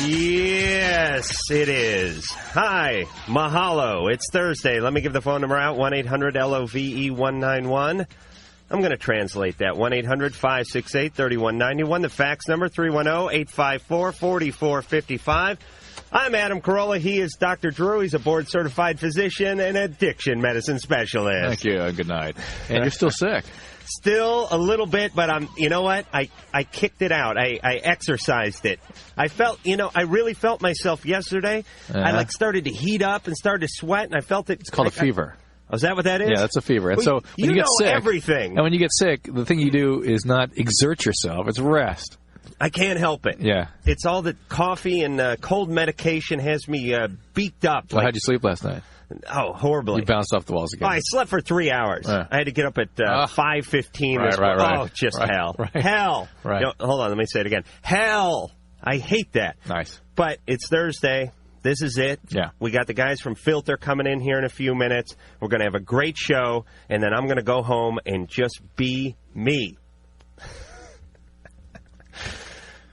Yes, it is. Hi, mahalo. It's Thursday. Let me give the phone number out, 1-800-LOVE-191. I'm going to translate that, 1-800-568-3191. The fax number, 310-854-4455. I'm Adam Carolla. He is Dr. Drew. He's a board-certified physician and addiction medicine specialist. Thank you. Good night. And you're still sick. Still a little bit, but you know what? I kicked it out. I exercised it. I felt, I really felt myself yesterday. I started to heat up and started to sweat, and I felt it. It's called a fever. Oh, is that what that is? Yeah, that's a fever. And so when you get sick, everything. And when you get sick, the thing you do is not exert yourself. It's rest. I can't help it. Yeah. It's all the coffee and cold medication has me beaked up. Well, how'd you sleep last night? Oh, horribly. You bounced off the walls again. Oh, I slept for 3 hours. I had to get up at 5:15. Right. Oh, just hell. Right. Hell. Right. No, hold on, let me say it again. Hell. I hate that. Nice. But it's Thursday. This is it. Yeah. We got the guys from Filter coming in here in a few minutes. We're going to have a great show, and then I'm going to go home and just be me.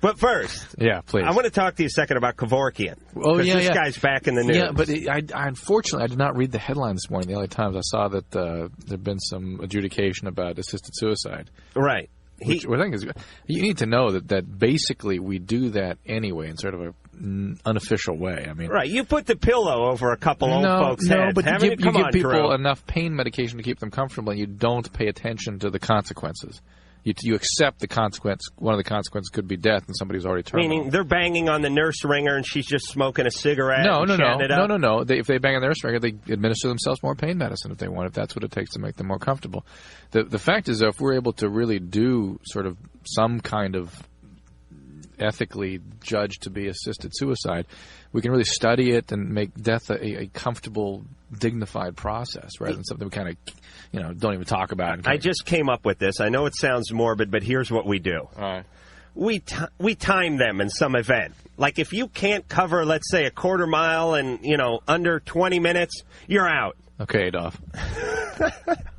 But first, yeah, please. I want to talk to you a second about Kevorkian. Oh, yeah, this guy's back in the news. Yeah, but unfortunately, I did not read the headline this morning in the LA Times. I saw that there had been some adjudication about assisted suicide. Right. Which I think is, you need to know that basically we do that anyway in sort of an unofficial way. I mean, right? You put the pillow over a couple old folks' heads. But you give people Drew. enough pain medication to keep them comfortable, and you don't pay attention to the consequences. You accept the consequence. One of the consequences could be death, and somebody's already terminal. Meaning they're banging on the nurse ringer, and she's just smoking a cigarette. No. If They bang on the nurse ringer, they administer themselves more pain medicine if they want. If that's what it takes to make them more comfortable. The fact is, though, if we're able to really do sort of some kind of ethically judged to be assisted suicide, we can really study it and make death a comfortable, dignified process rather than something we kind of, don't even talk about. I just came up with this. I know it sounds morbid, but here's what we do. All right. We time them in some event. Like if you can't cover, let's say, a quarter mile in, under 20 minutes, you're out. Okay, Adolf.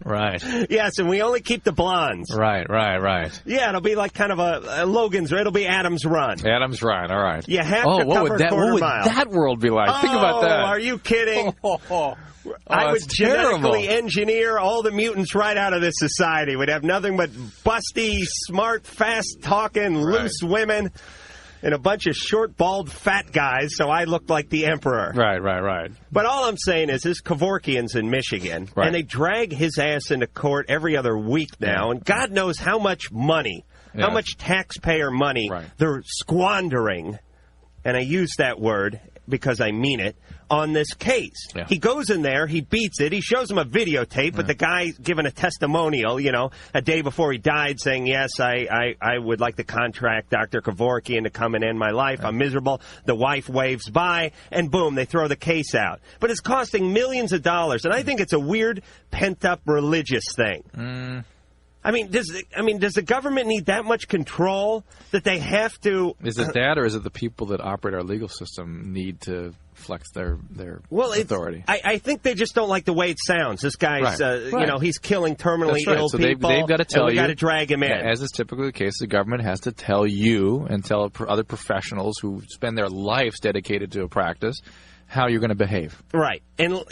Right. Yes, and we only keep the blondes. Right. Yeah, it'll be like kind of a Logan's, or it'll be Adam's run. Adam's run, all right. You have to cover a quarter mile. What would that world be like? Think about that. Are you kidding? I would terrible. genetically engineer all the mutants right out of this society. We'd have nothing but busty, smart, fast-talking, loose women. And a bunch of short, bald, fat guys, so I looked like the emperor. Right. But all I'm saying is this Kevorkian's in Michigan, and they drag his ass into court every other week now, and God knows how much money, how much taxpayer money they're squandering, and I use that word because I mean it, on this case. Yeah. He goes in there, he beats it, he shows him a videotape, but the guy giving a testimonial, a day before he died saying, yes, I would like to contract Dr. Kevorkian to come and end my life. I'm miserable. The wife waves by, and boom, they throw the case out. But it's costing millions of dollars, and I think it's a weird, pent-up religious thing. I mean, does the government need that much control that they have to... Is it that, or is it the people that operate our legal system need to flex their authority? I think they just don't like the way it sounds. This guy's, he's killing terminally ill so people. They've got to tell you. We've got to drag him in. As is typically the case, the government has to tell you and tell other professionals who spend their lives dedicated to a practice how you're going to behave. Right. And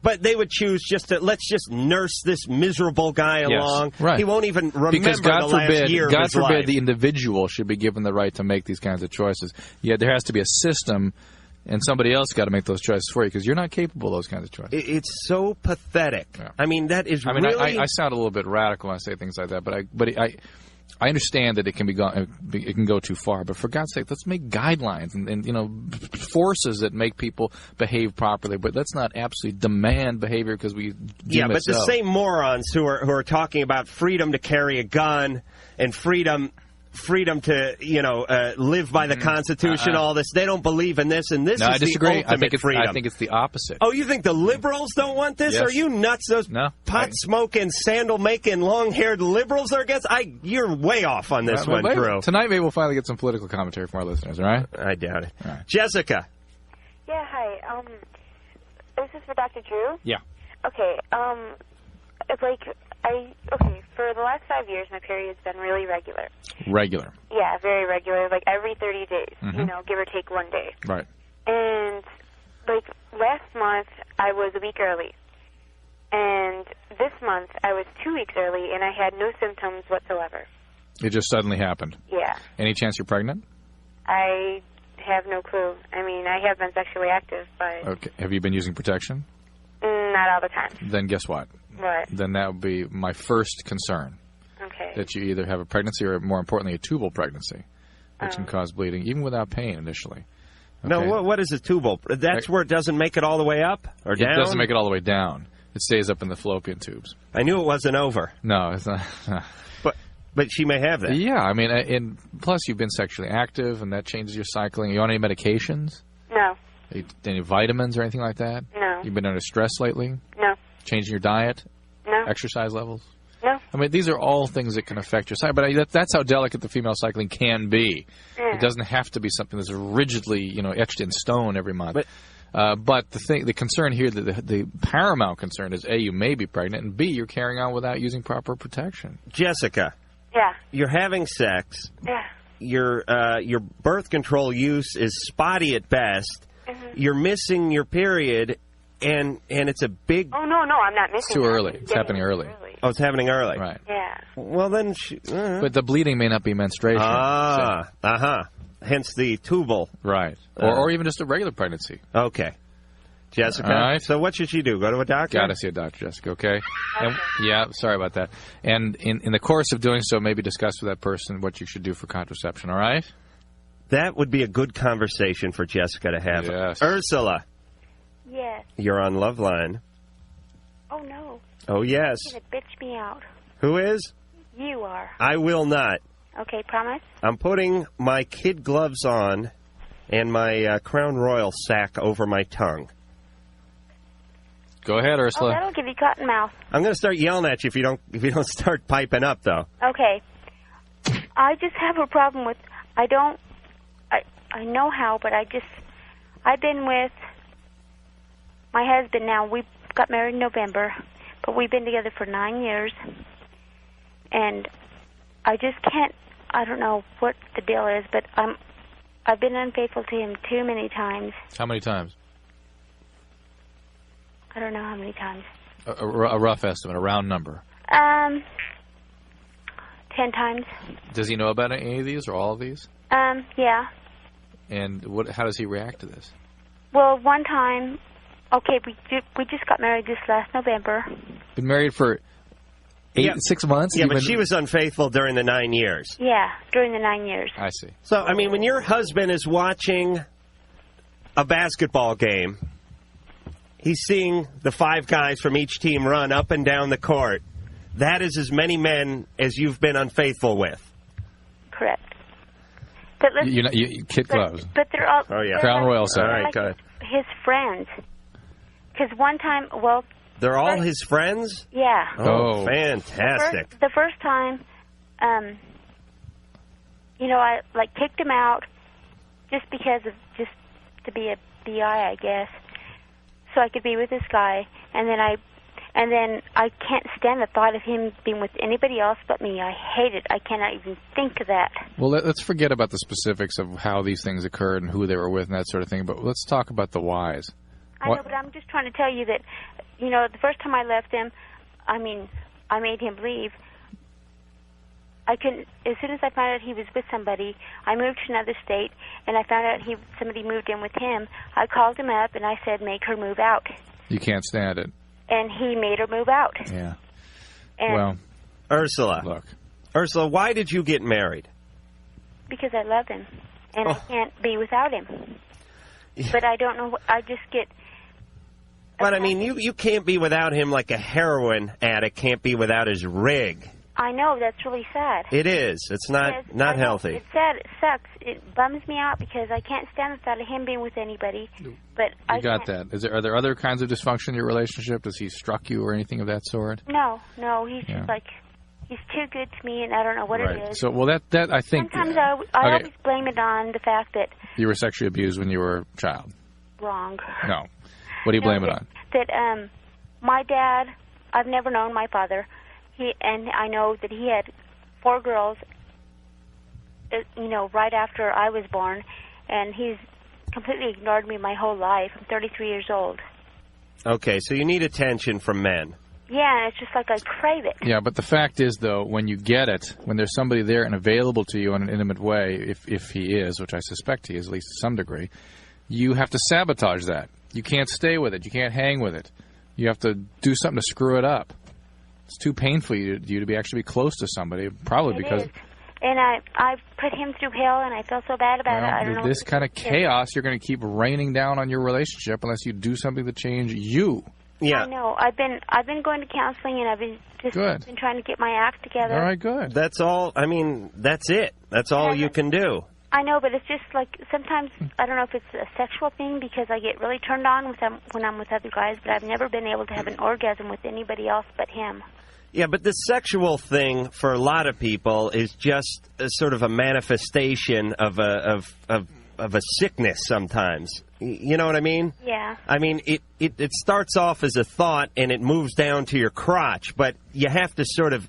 but they would choose let's just nurse this miserable guy along. Right. He won't even remember because God the last year of his life. God forbid the individual should be given the right to make these kinds of choices. Yeah, there has to be a system, and somebody else got to make those choices for you because you're not capable of those kinds of choices. It's so pathetic. Yeah. I mean, that is really... I sound a little bit radical when I say things like that, but I understand that it can go too far, but for God's sake, let's make guidelines and forces that make people behave properly. But let's not absolutely demand behavior because we but the same morons who are talking about freedom to carry a gun and freedom to live by the Constitution, all this. They don't believe in this, and this is I disagree. The ultimate freedom. I think it's the opposite. Oh, you think the liberals don't want this? Yes. Are you nuts? Those pot-smoking, sandal-making, long-haired liberals are against? You're way off on this one, Drew. Tonight, maybe we'll finally get some political commentary from our listeners, all right? I doubt it. Right. Jessica. Yeah, hi. Is this for Dr. Drew? Yeah. Okay, for the last 5 years, my period's been really regular. Regular. Yeah, very regular, like every 30 days, give or take 1 day. Right. And, like, last month, I was a week early. And this month, I was 2 weeks early, and I had no symptoms whatsoever. It just suddenly happened? Yeah. Any chance you're pregnant? I have no clue. I mean, I have been sexually active, but... Okay. Have you been using protection? Not all the time. Then guess what? What? Then that would be my first concern. Okay. That you either have a pregnancy or, more importantly, a tubal pregnancy, which can cause bleeding, even without pain initially. Okay? No, what is a tubal? That's where it doesn't make it all the way up or down? It doesn't make it all the way down. It stays up in the fallopian tubes. I knew it wasn't over. No, it's not. But she may have that. Yeah, I mean, and plus you've been sexually active, and that changes your cycling. Are you on any medications? No. Any vitamins or anything like that? No. You've been under stress lately? No. Changing your diet? No. Exercise levels? No. I mean, these are all things that can affect your cycle, but that's how delicate the female cycling can be. It doesn't have to be something that's rigidly, etched in stone every month. But the concern here, the paramount concern is, A, you may be pregnant, and B, you're carrying on without using proper protection. Jessica. Yeah. You're having sex. Yeah. Your birth control use is spotty at best. You're missing your period, and it's a big... Oh, no, I'm not missing It's too early. It's happening early. Oh, it's happening early. Right. Yeah. Well, then... But the bleeding may not be menstruation. Hence the tubal. Right. Or even just a regular pregnancy. Okay. Jessica, all right. So what should she do? Go to a doctor? Got to see a doctor, Jessica, okay? And, yeah, sorry about that. And in the course of doing so, maybe discuss with that person what you should do for contraception, all right? That would be a good conversation for Jessica to have. Yes. Ursula. Yes. You're on Loveline. Oh, no. Oh, yes. You're going to bitch me out. Who is? You are. I will not. Okay, promise? I'm putting my kid gloves on and my Crown Royal sack over my tongue. Go ahead, Ursula. Oh, that'll give you cotton mouth. I'm going to start yelling at you if you don't start piping up, though. Okay. I just have a problem with... I know how, but I've been with my husband now. We got married in November, but we've been together for 9 years. And I just can't... I don't know what the deal is, but I've been unfaithful to him too many times. How many times? I don't know how many times. A rough estimate, a round number. 10 times. Does he know about any of these or all of these? Yeah. And how does he react to this? Well, one time, okay, we just got married this last November. Been married for 6 months? Yeah, but she was unfaithful during the 9 years. Yeah, during the 9 years. I see. So, I mean, when your husband is watching a basketball game, he's seeing the 5 guys from each team run up and down the court. That is as many men as you've been unfaithful with. Correct. But kid gloves. But they're all... Oh, yeah. Crown Royal, sir. All right, like go ahead. His friends. Because one time, well... They're all his friends? Yeah. Oh, fantastic. The first time, I, kicked him out just to be a BI, I guess, so I could be with this guy. And then I can't stand the thought of him being with anybody else but me. I hate it. I cannot even think of that. Well, let's forget about the specifics of how these things occurred and who they were with and that sort of thing, but let's talk about the whys. I know, but I'm just trying to tell you that, the first time I left him, I made him leave. As soon as I found out he was with somebody, I moved to another state, and I found out somebody moved in with him. I called him up, and I said, make her move out. You can't stand it. And he made her move out. Yeah. And well, Ursula. Look. Ursula, why did you get married? Because I love him, and I can't be without him. Yeah. But I don't know, I just get... But, I mean, you can't be without him like a heroin addict can't be without his rig. I know, that's really sad. It is. It's not healthy. It's sad. It sucks. It bums me out because I can't stand the thought of him being with anybody. But I got that. Are there other kinds of dysfunction in your relationship? Does he struck you or anything of that sort? No. He's just like, he's too good to me, and I don't know what it is. So, well, that I think... Sometimes I always blame it on the fact that... You were sexually abused when you were a child. Wrong. No. What do you blame it on? That my dad, I've never known my father. And I know that he had 4 girls, right after I was born, and he's completely ignored me my whole life. I'm 33 years old. Okay, so you need attention from men. Yeah, and it's just like I crave it. Yeah, but the fact is, though, when you get it, when there's somebody there and available to you in an intimate way, if he is, which I suspect he is, at least to some degree, you have to sabotage that. You can't stay with it. You can't hang with it. You have to do something to screw it up. It's too painful for you to actually be close to somebody, probably because... It is. And I put him through hell, and I feel so bad about it. I don't know. This kind of chaos, you're going to keep raining down on your relationship unless you do something to change you. Yeah. I know. I've been going to counseling, and I've been trying to get my act together. All right, good. That's all. I mean, that's it. That's all you can do. I know, but it's just like sometimes, I don't know if it's a sexual thing because I get really turned on when I'm with other guys, but I've never been able to have an orgasm with anybody else but him. Yeah, but the sexual thing for a lot of people is just a sort of a manifestation of a sickness sometimes. You know what I mean? Yeah. I mean, it starts off as a thought and it moves down to your crotch, but you have to sort of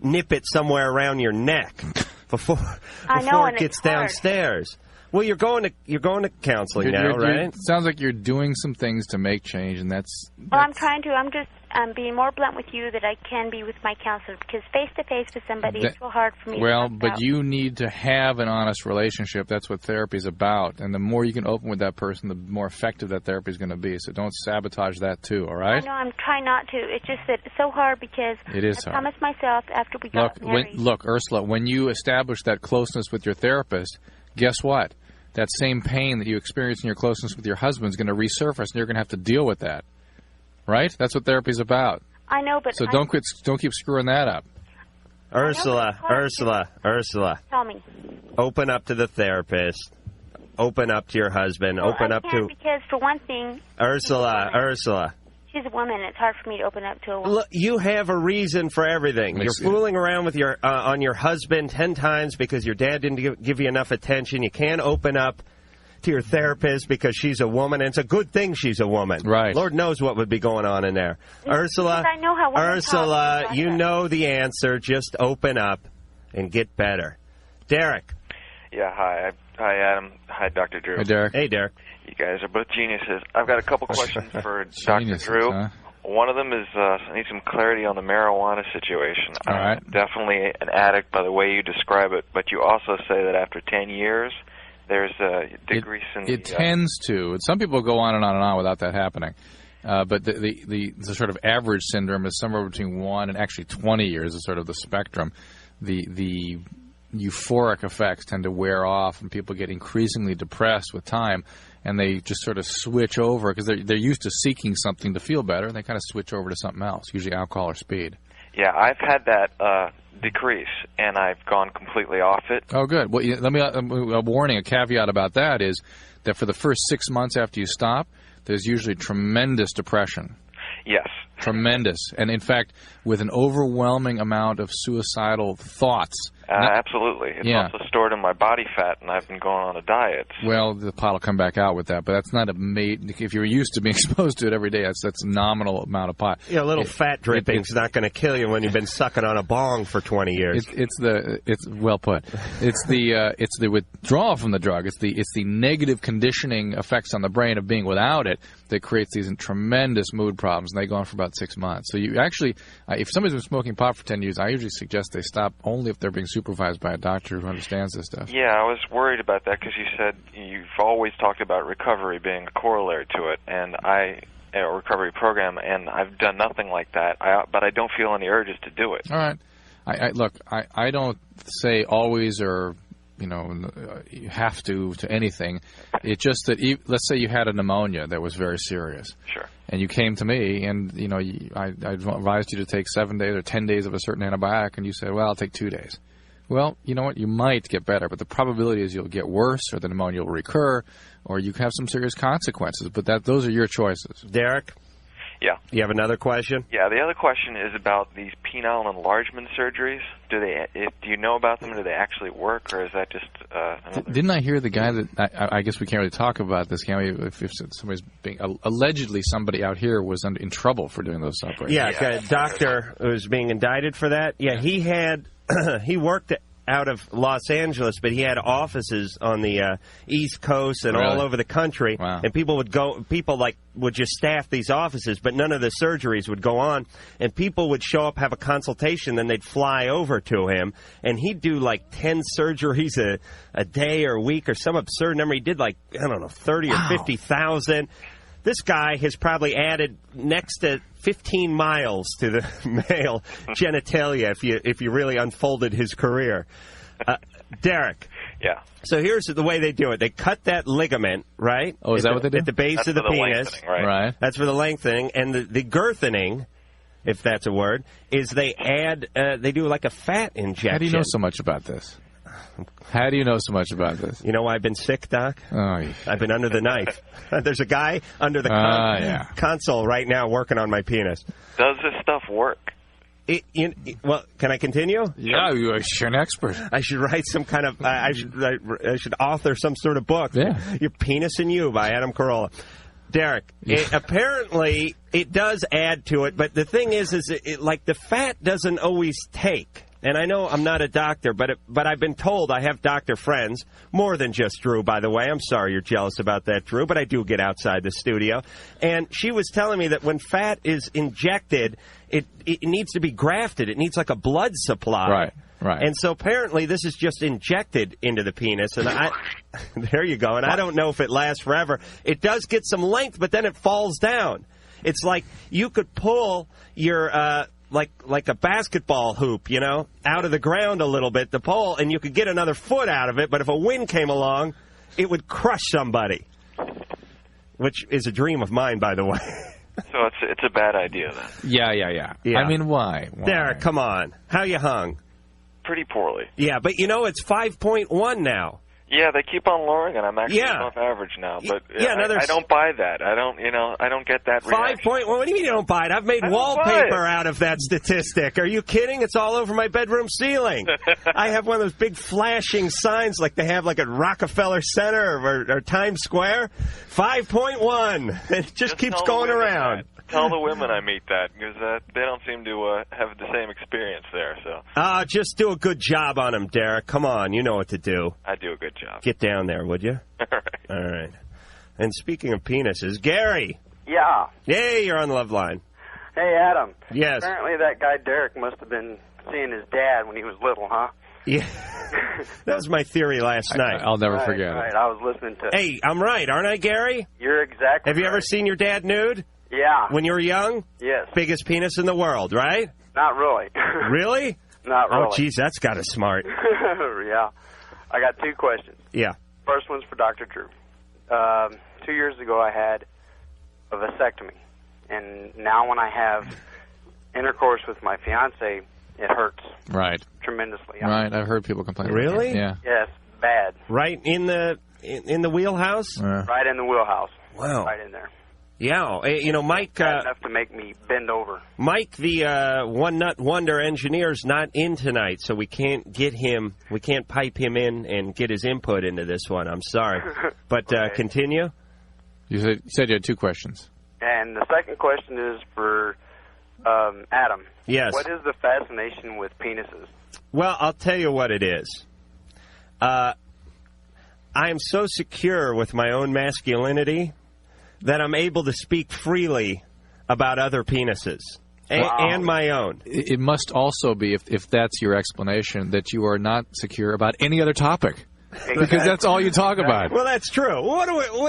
nip it somewhere around your neck before it gets downstairs. Well, you're going to counseling now, right? It sounds like you're doing some things to make change, and that's... Well, I'm trying to. I'm just being more blunt with you that I can be with my counselor, because face-to-face with somebody is so hard for me Well, to but out. you need to have an honest relationship. That's what therapy is about. And the more you can open with that person, the more effective that therapy is going to be. So don't sabotage that, too, all right? I know, I'm trying not to. It's just that it's so hard because I promised myself after we got married. Look, Ursula, when you establish that closeness with your therapist, guess what? That same pain that you experience in your closeness with your husband is going to resurface, and you're going to have to deal with that. Right? That's what therapy's about. I know, but... So don't keep screwing that up. Ursula. Tell me. Open up to the therapist. Open up to your husband. Well, open up to... because, for one thing... Ursula. She's a woman. It's hard for me to open up to a woman. Look, you have a reason for everything. You're fooling around with on your husband 10 times because your dad didn't give you enough attention. You can't open up to your therapist because she's a woman, and it's a good thing she's a woman. Right. Lord knows what would be going on in there. Ursula, I know how Ursula, you know the answer. Just open up and get better. Derek. Yeah, hi. Hi, Adam. Hi, Dr. Drew. Hey, Derek. Hey, Derek. You guys are both geniuses. I've got a couple questions for Dr. Drew. Huh? One of them is I need some clarity on the marijuana situation. All right. I'm definitely an addict by the way you describe it, but you also say that after 10 years, there's a decrease in... It tends to. Some people go on and on and on without that happening. But the sort of average syndrome is somewhere between 1 and actually 20 years is sort of the spectrum. The euphoric effects tend to wear off, and people get increasingly depressed with time, and they just sort of switch over because they're used to seeking something to feel better, and they kind of switch over to something else, usually alcohol or speed. Yeah, I've had that decrease, and I've gone completely off it. Oh, good. Well, let me a warning, a caveat about that is that for the first 6 months after you stop, there's usually tremendous depression. Yes. Tremendous. And, in fact, with an overwhelming amount of suicidal thoughts. Absolutely. It's also stored in my body fat, and I've been going on a diet. Well, the pot will come back out with that, but that's not if you're used to being exposed to it every day, that's a nominal amount of pot. Yeah, a little fat dripping's not going to kill you when you've been sucking on a bong for 20 years. It's well put. It's the withdrawal from the drug. It's the negative conditioning effects on the brain of being without it that creates these tremendous mood problems, and they go on for about 6 months. So you actually, if somebody's been smoking pot for 10 years, I usually suggest they stop only if they're being supervised by a doctor who understands this stuff. Yeah, I was worried about that because you said you've always talked about recovery being a corollary to it, and a recovery program, and I've done nothing like that, but I don't feel any urges to do it. All right. Look, I don't say always or, you have to anything. It's just that, let's say you had a pneumonia that was very serious. Sure. And you came to me, and, I advised you to take 7 days or 10 days of a certain antibiotic, and you said, well, I'll take 2 days. Well, you know what? You might get better, but the probability is you'll get worse, or the pneumonia will recur, or you have some serious consequences. But those are your choices. Derek? Yeah. You have another question? Yeah, the other question is about these penile enlargement surgeries. Do you know about them? Do they actually work, or is that just another... Didn't I hear the guy that... I guess we can't really talk about this, can we? If somebody's being... Allegedly, somebody out here was in trouble for doing those operations. Yeah, a doctor was being indicted for that. Yeah, he had... he worked out of Los Angeles, but he had offices on the East Coast and all over the country. Wow. And people would just staff these offices, but none of the surgeries would go on. And people would show up, have a consultation, then they'd fly over to him, and he'd do like 10 surgeries a day or a week or some absurd number. He did 30 or 50,000. This guy has probably added next to 15 miles to the male genitalia if you really unfolded his career. Derek. Yeah. So here's the way they do it. They cut that ligament, right? Oh, is that what they do? At the base of the penis. Right. That's for the lengthening. And the girthening, if that's a word, is they add, they do like a fat injection. How do you know so much about this? How do you know so much about this? You know why I've been sick, Doc? Oh, yeah. I've been under the knife. There's a guy under the console right now working on my penis. Does this stuff work? Well, can I continue? Yeah, you're an expert. I should write some kind of... I should author some sort of book. Yeah. Your Penis and You by Adam Carolla. Derek, apparently it does add to it, but the thing is the fat doesn't always take. And I know I'm not a doctor, but I've been told, I have doctor friends, more than just Drew, by the way. I'm sorry you're jealous about that, Drew, but I do get outside the studio. And she was telling me that when fat is injected, it needs to be grafted. It needs like a blood supply. Right. And so apparently this is just injected into the penis. And there you go. And I don't know if it lasts forever. It does get some length, but then it falls down. It's like you could pull your... like a basketball hoop, out of the ground a little bit, the pole, and you could get another foot out of it, but if a wind came along, it would crush somebody, which is a dream of mine, by the way. So it's a bad idea, then. Yeah. I mean, why? Derek, come on. How you hung? Pretty poorly. Yeah, but it's 5.1 now. Yeah, they keep on lowering it. I'm actually above average now, but I don't buy that. I don't get that reaction. 5.1. What do you mean you don't buy it? I've made wallpaper out of that statistic. Are you kidding? It's all over my bedroom ceiling. I have one of those big flashing signs like they have like at Rockefeller Center or Times Square. 5.1. It just keeps going around. Tell the women I meet that, because they don't seem to have the same experience there. So just do a good job on them, Derek. Come on, you know what to do. I do a good job. Get down there, would you? All right. And speaking of penises, Gary. Yeah. Hey, you're on the Loveline. Hey, Adam. Yes. Apparently that guy Derek must have been seeing his dad when he was little, huh? Yeah. That was my theory last night. I'll never forget it. Right, I was listening to... Hey, I'm right, aren't I, Gary? You're exactly Have you ever seen your dad nude? Yeah. When you were young? Yes. Biggest penis in the world, right? Not really. Really? Not really. Oh, geez, that's kind of smart. Yeah. I got two questions. Yeah. First one's for Dr. Drew. 2 years ago, I had a vasectomy. And now when I have intercourse with my fiance, it hurts. Right. Tremendously. Right. I've heard people complain. Really? Yeah. Yes. Bad. Right in the wheelhouse? Right in the wheelhouse. Wow. Right in there. Yeah, Mike... enough to make me bend over. Mike, the One Nut Wonder engineer's not in tonight, so we can't get him... We can't pipe him in and get his input into this one. I'm sorry. But Okay. Continue. You said you had two questions. And the second question is for Adam. Yes. What is the fascination with penises? Well, I'll tell you what it is. I am so secure with my own masculinity that I'm able to speak freely about other penises and my own. It must also be, if that's your explanation, that you are not secure about any other topic. Exactly. Because that's all you talk about. Well, that's true.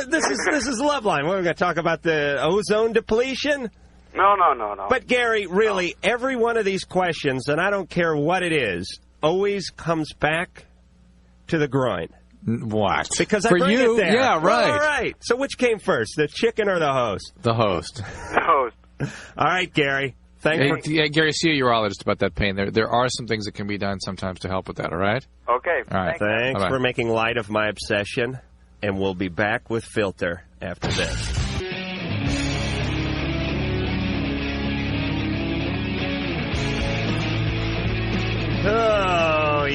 This is Loveline. What, we're going to talk about the ozone depletion? No. But, Gary, really, every one of these questions, and I don't care what it is, always comes back to the groin. What? Because I bring it there. Yeah, right. Well, all right. So which came first, the chicken or the host? The host. The host. All right, Gary. Thank you. Gary, see a urologist about that pain. There are some things that can be done sometimes to help with that, all right? Okay. All right. Thanks Bye-bye. for making light of my obsession, and we'll be back with Filter after this.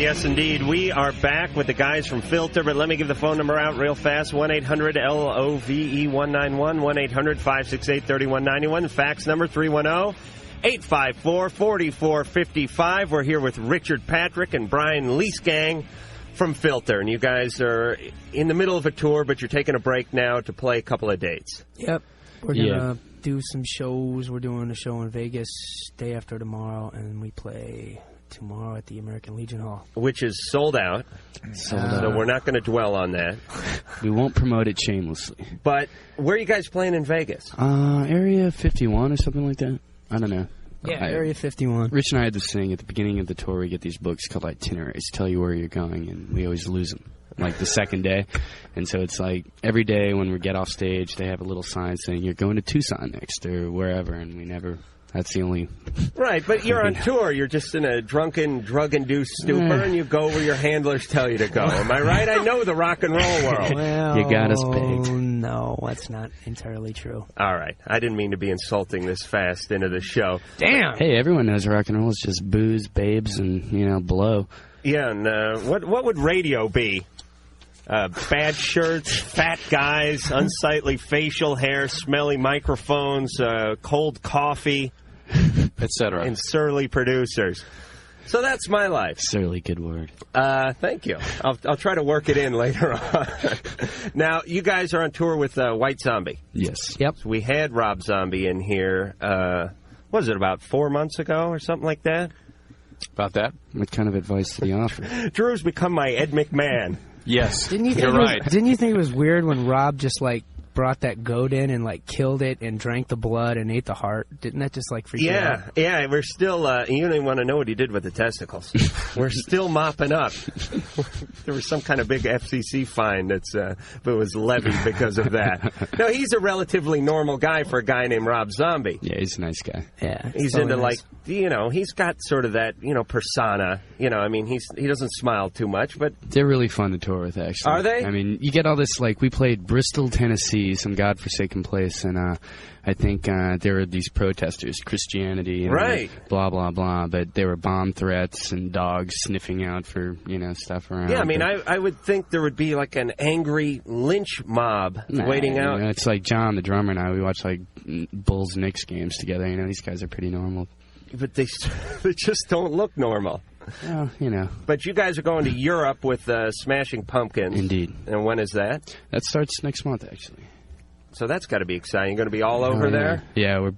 Yes, indeed. We are back with the guys from Filter, but let me give the phone number out real fast. 1-800-LOVE-191, 1-800-568-3191. Fax number 310-854-4455. We're here with Richard Patrick and Brian Leesgang from Filter, and you guys are in the middle of a tour, but you're taking a break now to play a couple of dates. Yep. We're going to do some shows. We're doing a show in Vegas day after tomorrow, and we play tomorrow at the American Legion Hall. Which is sold out. So we're not going to dwell on that. We won't promote it shamelessly. But where are you guys playing in Vegas? Area 51 or something like that. I don't know. Yeah, Area 51. Rich and I had this thing at the beginning of the tour. We get these books called itineraries, tell you where you're going, and we always lose them, like the second day. And so it's like every day when we get off stage, they have a little sign saying, you're going to Tucson next or wherever, and we never... That's the only... Right, but you're on tour. You're just in a drunken, drug-induced stupor, and you go where your handlers tell you to go. Am I right? I know the rock and roll world. Well, you got us pegged. No, that's not entirely true. All right. I didn't mean to be insulting this fast into the show. Damn! Hey, everyone knows rock and roll is just booze, babes, and, blow. Yeah, and what would radio be? Bad shirts, fat guys, unsightly facial hair, smelly microphones, cold coffee, etc. And surly producers. So that's my life. Surly, good word. Thank you. I'll try to work it in later on. Now, you guys are on tour with White Zombie. Yes. Yep. So we had Rob Zombie in here, what was it, about 4 months ago or something like that? About that? What kind of advice did he offer? Drew's become my Ed McMahon. Yes, Didn't you think you're right. Didn't you think it was weird when Rob just, brought that goat in and, killed it and drank the blood and ate the heart? Didn't that just, freak you out? Yeah, we're still, you don't even want to know what he did with the testicles. We're still mopping up. There was some kind of big FCC fine that was levied because of that. No, he's a relatively normal guy for a guy named Rob Zombie. Yeah, he's a nice guy. Yeah. He's into, he's got sort of that, persona. He doesn't smile too much, but... They're really fun to tour with, actually. Are they? I mean, you get all this, we played Bristol, Tennessee, some godforsaken place, and I think there were these protesters, Christianity, and right. Blah, blah, blah, but there were bomb threats and dogs sniffing out for, stuff around. Yeah, I mean, I would think there would be, an angry lynch mob waiting out. It's like John, the drummer, and I, we watch, Bulls-Knicks games together. These guys are pretty normal. But they just don't look normal. Well, But you guys are going to Europe with Smashing Pumpkins. Indeed. And when is that? That starts next month, actually. So that's got to be exciting. You're going to be all over there? Yeah, we're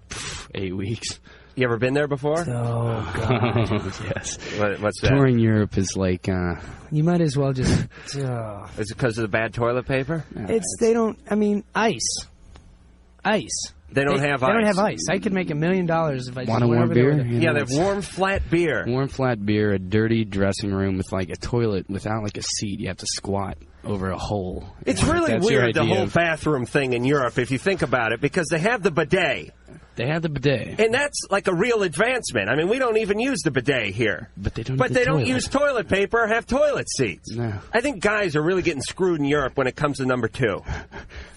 8 weeks. You ever been there before? Oh, God. Yes. What's that? Touring Europe is You might as well just... Is it because of the bad toilet paper? No, ice. Ice. They don't have ice. They don't have ice. I could make $1 million if I just want a warm beer. Yeah, they have warm, flat beer. Warm, flat beer, a dirty dressing room with a toilet without a seat. You have to squat over a hole. It's really weird, the whole bathroom thing in Europe, if you think about it, because they have the bidet. They have the bidet. And that's a real advancement. I mean, we don't even use the bidet here. But they don't don't use toilet paper or have toilet seats. No. I think guys are really getting screwed in Europe when it comes to number 2. I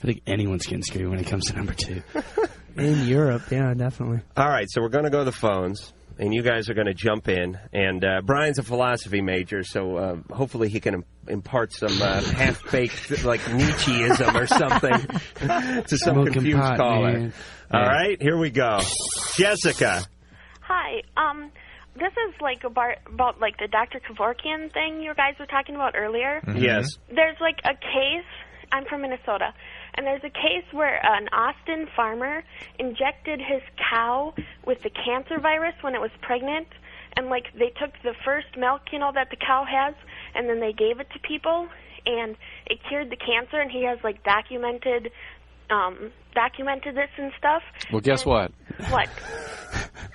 think anyone's getting screwed when it comes to number 2. In Europe, yeah, definitely. All right, so we're going to go to the phones, and you guys are going to jump in. And Brian's a philosophy major, so hopefully he can impart some half-baked, Nietzscheism or something to some confused caller. Man. All right, here we go. Jessica. Hi. This is about the Dr. Kevorkian thing you guys were talking about earlier. Mm-hmm. Yes. There's a case. I'm from Minnesota. And there's a case where an Austin farmer injected his cow with the cancer virus when it was pregnant. And, they took the first milk, that the cow has, and then they gave it to people. And it cured the cancer, and he has, documented this and stuff. Well, guess what? What?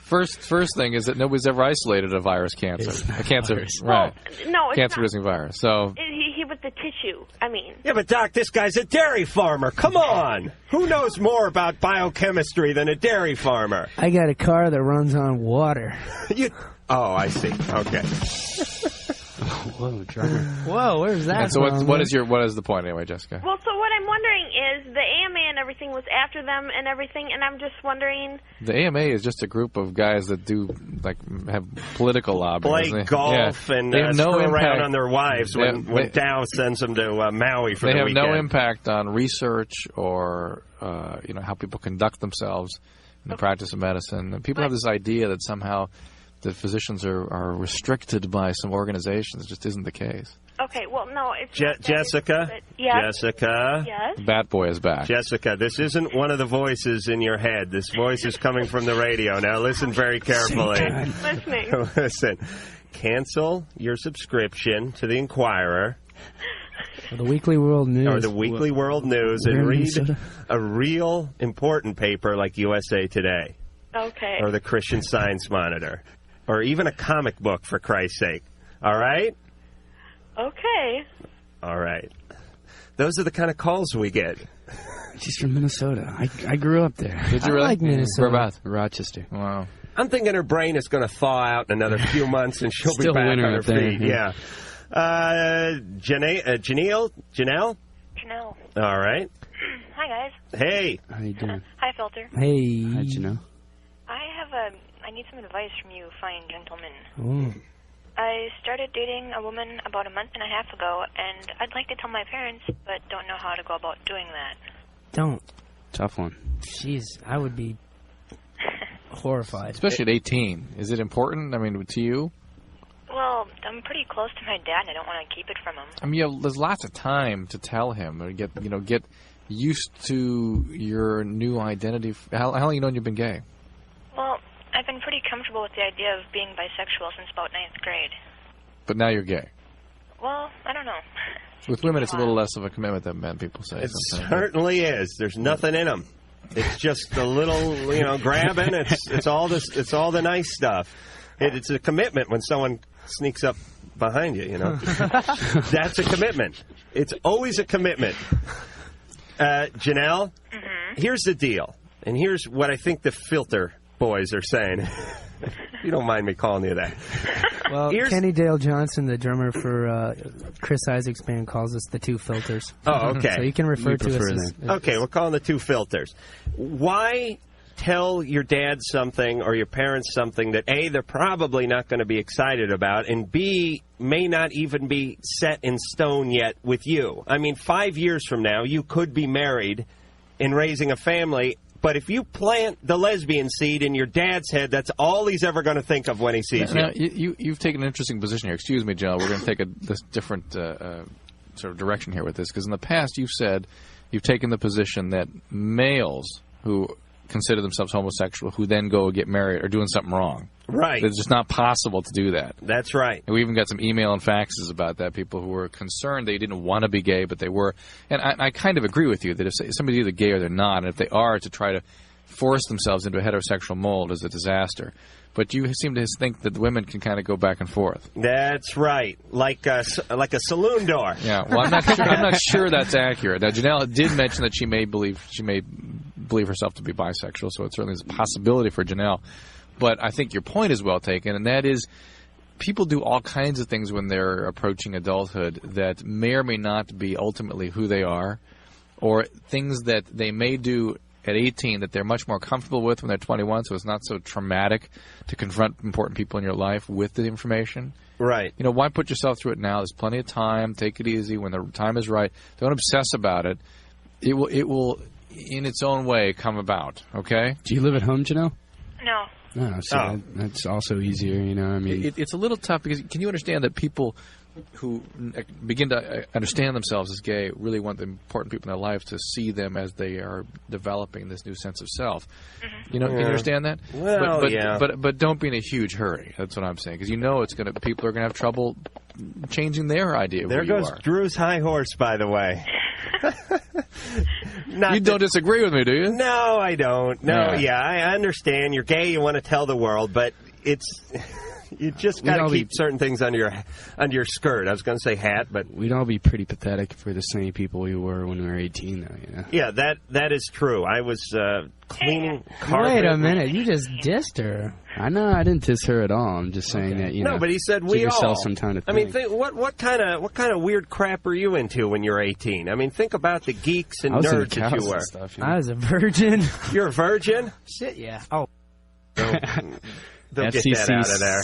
First thing is that nobody's ever isolated a virus cancer. A cancer, virus. Right. Well, no, it's cancer-producing virus. So he with the tissue, I mean. Yeah, but Doc, this guy's a dairy farmer. Come on. Who knows more about biochemistry than a dairy farmer? I got a car that runs on water. Oh, I see. Okay. Whoa, drummer. Whoa, where's that? And so what is the point anyway, Jessica? Well, so what I'm wondering is the AMA and everything was after them and everything, and I'm just wondering. The AMA is just a group of guys that do have political lobbying. Play golf and screw around on their wives when Dow sends them to Maui for the weekend. They have no impact on research or how people conduct themselves in the practice of medicine. And people have this idea that somehow the physicians are restricted by some organizations. It just isn't the case. Okay, well, no, it's Jessica. Yes. Jessica. Yes. Bat Boy is back. Jessica, this isn't one of the voices in your head. This voice is coming from the radio. Now listen very carefully. Listening. Listen. Cancel your subscription to the Inquirer. Or the Weekly World News. Or the Weekly World News, and read a real important paper like USA Today. Okay. Or the Christian Science Monitor. Or even a comic book, for Christ's sake. All right? Okay. All right. Those are the kind of calls we get. She's from Minnesota. I grew up there. Did you really? I like Minnesota. Whereabouts? Rochester. Wow. I'm thinking her brain is going to thaw out in another few months and she'll Still be back on her there, feet. Yeah. Janelle? All right. Hi, guys. Hey. How you doing? Hi, Filter. Hey. How'd you know? I need some advice from you, fine gentlemen. Ooh. I started dating a woman about a month and a half ago, and I'd like to tell my parents, but don't know how to go about doing that. Don't. Tough one. Jeez, I would be horrified. Especially at 18. Is it important, to you? Well, I'm pretty close to my dad, and I don't want to keep it from him. There's lots of time to tell him or get used to your new identity. How long have you known you've been gay? Well, I've been pretty comfortable with the idea of being bisexual since about 9th grade. But now you're gay. Well, I don't know. With women, it's a little less of a commitment than men, people say. It certainly is. There's nothing in them. It's just a little, grabbing. It's all the nice stuff. It's a commitment when someone sneaks up behind you, That's a commitment. It's always a commitment. Janelle, Here's the deal. And here's what I think the Filter boys are saying. You don't mind me calling you that. Well, Kenny Dale Johnson, the drummer for Chris Isaac's band, calls us the Two Filters. Oh, okay. So you can refer to us as... Okay, we're calling the Two Filters. Why tell your dad something or your parents something that, A, they're probably not going to be excited about, and B, may not even be set in stone yet with you? 5 years from now, you could be married and raising a family, but if you plant the lesbian seed in your dad's head, that's all he's ever going to think of when he sees you. You've taken an interesting position here. Excuse me, Joe. We're going to take this different sort of direction here with this, because in the past you've taken the position that males who consider themselves homosexual, who then go get married, are doing something wrong. Right. It's just not possible to do that. That's right. And we even got some email and faxes about that, people who were concerned they didn't want to be gay, but they were. And I kind of agree with you that if somebody's either gay or they're not, and if they are, to try to force themselves into a heterosexual mold is a disaster. But you seem to think that women can kind of go back and forth. That's right, like a saloon door. Yeah, well, I'm not sure that's accurate. Now, Janelle did mention that she may believe herself to be bisexual, so it certainly is a possibility for Janelle. But I think your point is well taken, and that is people do all kinds of things when they're approaching adulthood that may or may not be ultimately who they are, or things that they may do at 18 that they're much more comfortable with when they're 21, so it's not so traumatic to confront important people in your life with the information. Right. Why put yourself through it now? There's plenty of time. Take it easy. When the time is right, don't obsess about it. It will in its own way, come about. Okay? Do you live at home, Janelle? No. No, so that's also easier, It's a little tough because can you understand that people who begin to understand themselves as gay really want the important people in their life to see them as they are developing this new sense of self. Mm-hmm. Can you understand that? Well, but don't be in a huge hurry. That's what I'm saying, because people are gonna have trouble changing their idea of there who you are. There goes Drew's high horse, by the way. You don't disagree with me, do you? No, I don't. No, yeah, I understand. You're gay. You want to tell the world, but it's You just got to keep certain things under your skirt. I was going to say hat, but we'd all be pretty pathetic if we're the same people we were when we were 18, though. You know? Yeah, that is true. I was cleaning carpet. Wait a minute, you just dissed her. I know, I didn't diss her at all. I'm just saying that No, but he said we give all. yourself some time to think. I mean, what kind of weird crap are you into when you're 18? I mean, think about the geeks and I was into nerds that you were. Stuff, I was a virgin. You're a virgin? Shit, yeah. Oh. They'll get that out of there.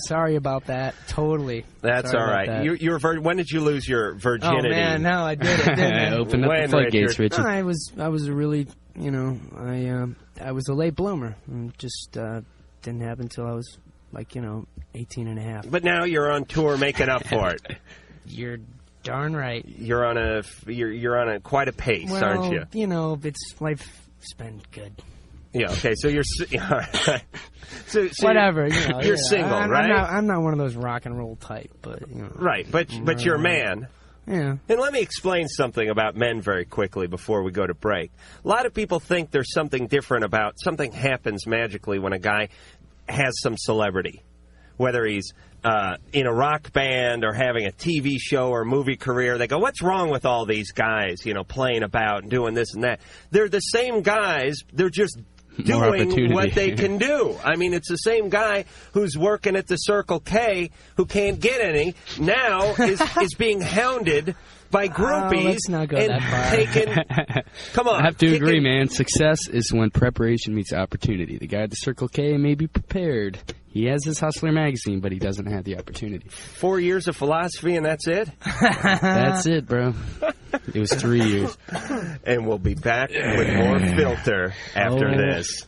Sorry about that. Totally. That's all right. You're when did you lose your virginity? Oh man, no, I did it. Open up the floodgates, Richard. No, I was a really, I was a late bloomer. Just didn't happen until I was 18 and a half. But now you're on tour making up for it. You're darn right. You're on a quite a pace, aren't you? Life's been good. Yeah. Okay. So you're so whatever. You're single, right? I'm not one of those rock and roll type, but right. But you're a man. Yeah. And let me explain something about men very quickly before we go to break. A lot of people think there's something different about something happens magically when a guy has some celebrity, whether he's in a rock band or having a TV show or movie career. They go, what's wrong with all these guys, playing about and doing this and that? They're the same guys. They're just doing what they can do. I mean, it's the same guy who's working at the Circle K who can't get any, now is being hounded by groupies. Let's not go and that far. taken. Come on. I have to agree, man. Success is when preparation meets opportunity. The guy at the Circle K may be prepared. He has his Hustler magazine, but he doesn't have the opportunity. 4 years of philosophy and that's it? That's it, bro. It was 3 years. And we'll be back with more Filter after this.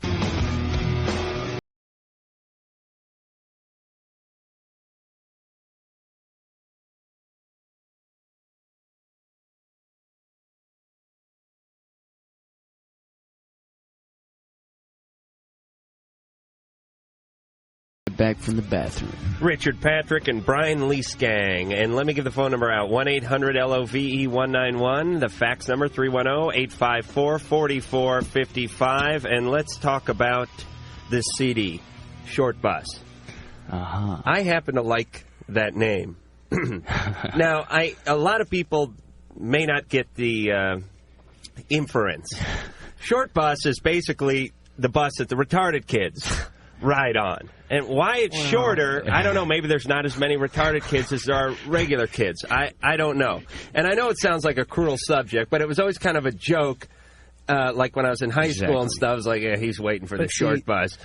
Back from the bathroom. Richard Patrick and Brian Leesgang. And let me give the phone number out, 1-800-LOVE-191. The fax number, 310-854-4455. And let's talk about this CD, Short Bus. Uh-huh. I happen to like that name. Now, a lot of people may not get the inference. Short Bus is basically the bus that the retarded kids ride on. And why it's shorter, I don't know. Maybe there's not as many retarded kids as there are regular kids. I don't know. And I know it sounds like a cruel subject, but it was always kind of a joke. Like when I was in high school and stuff, I was like, yeah, he's waiting for the short bus.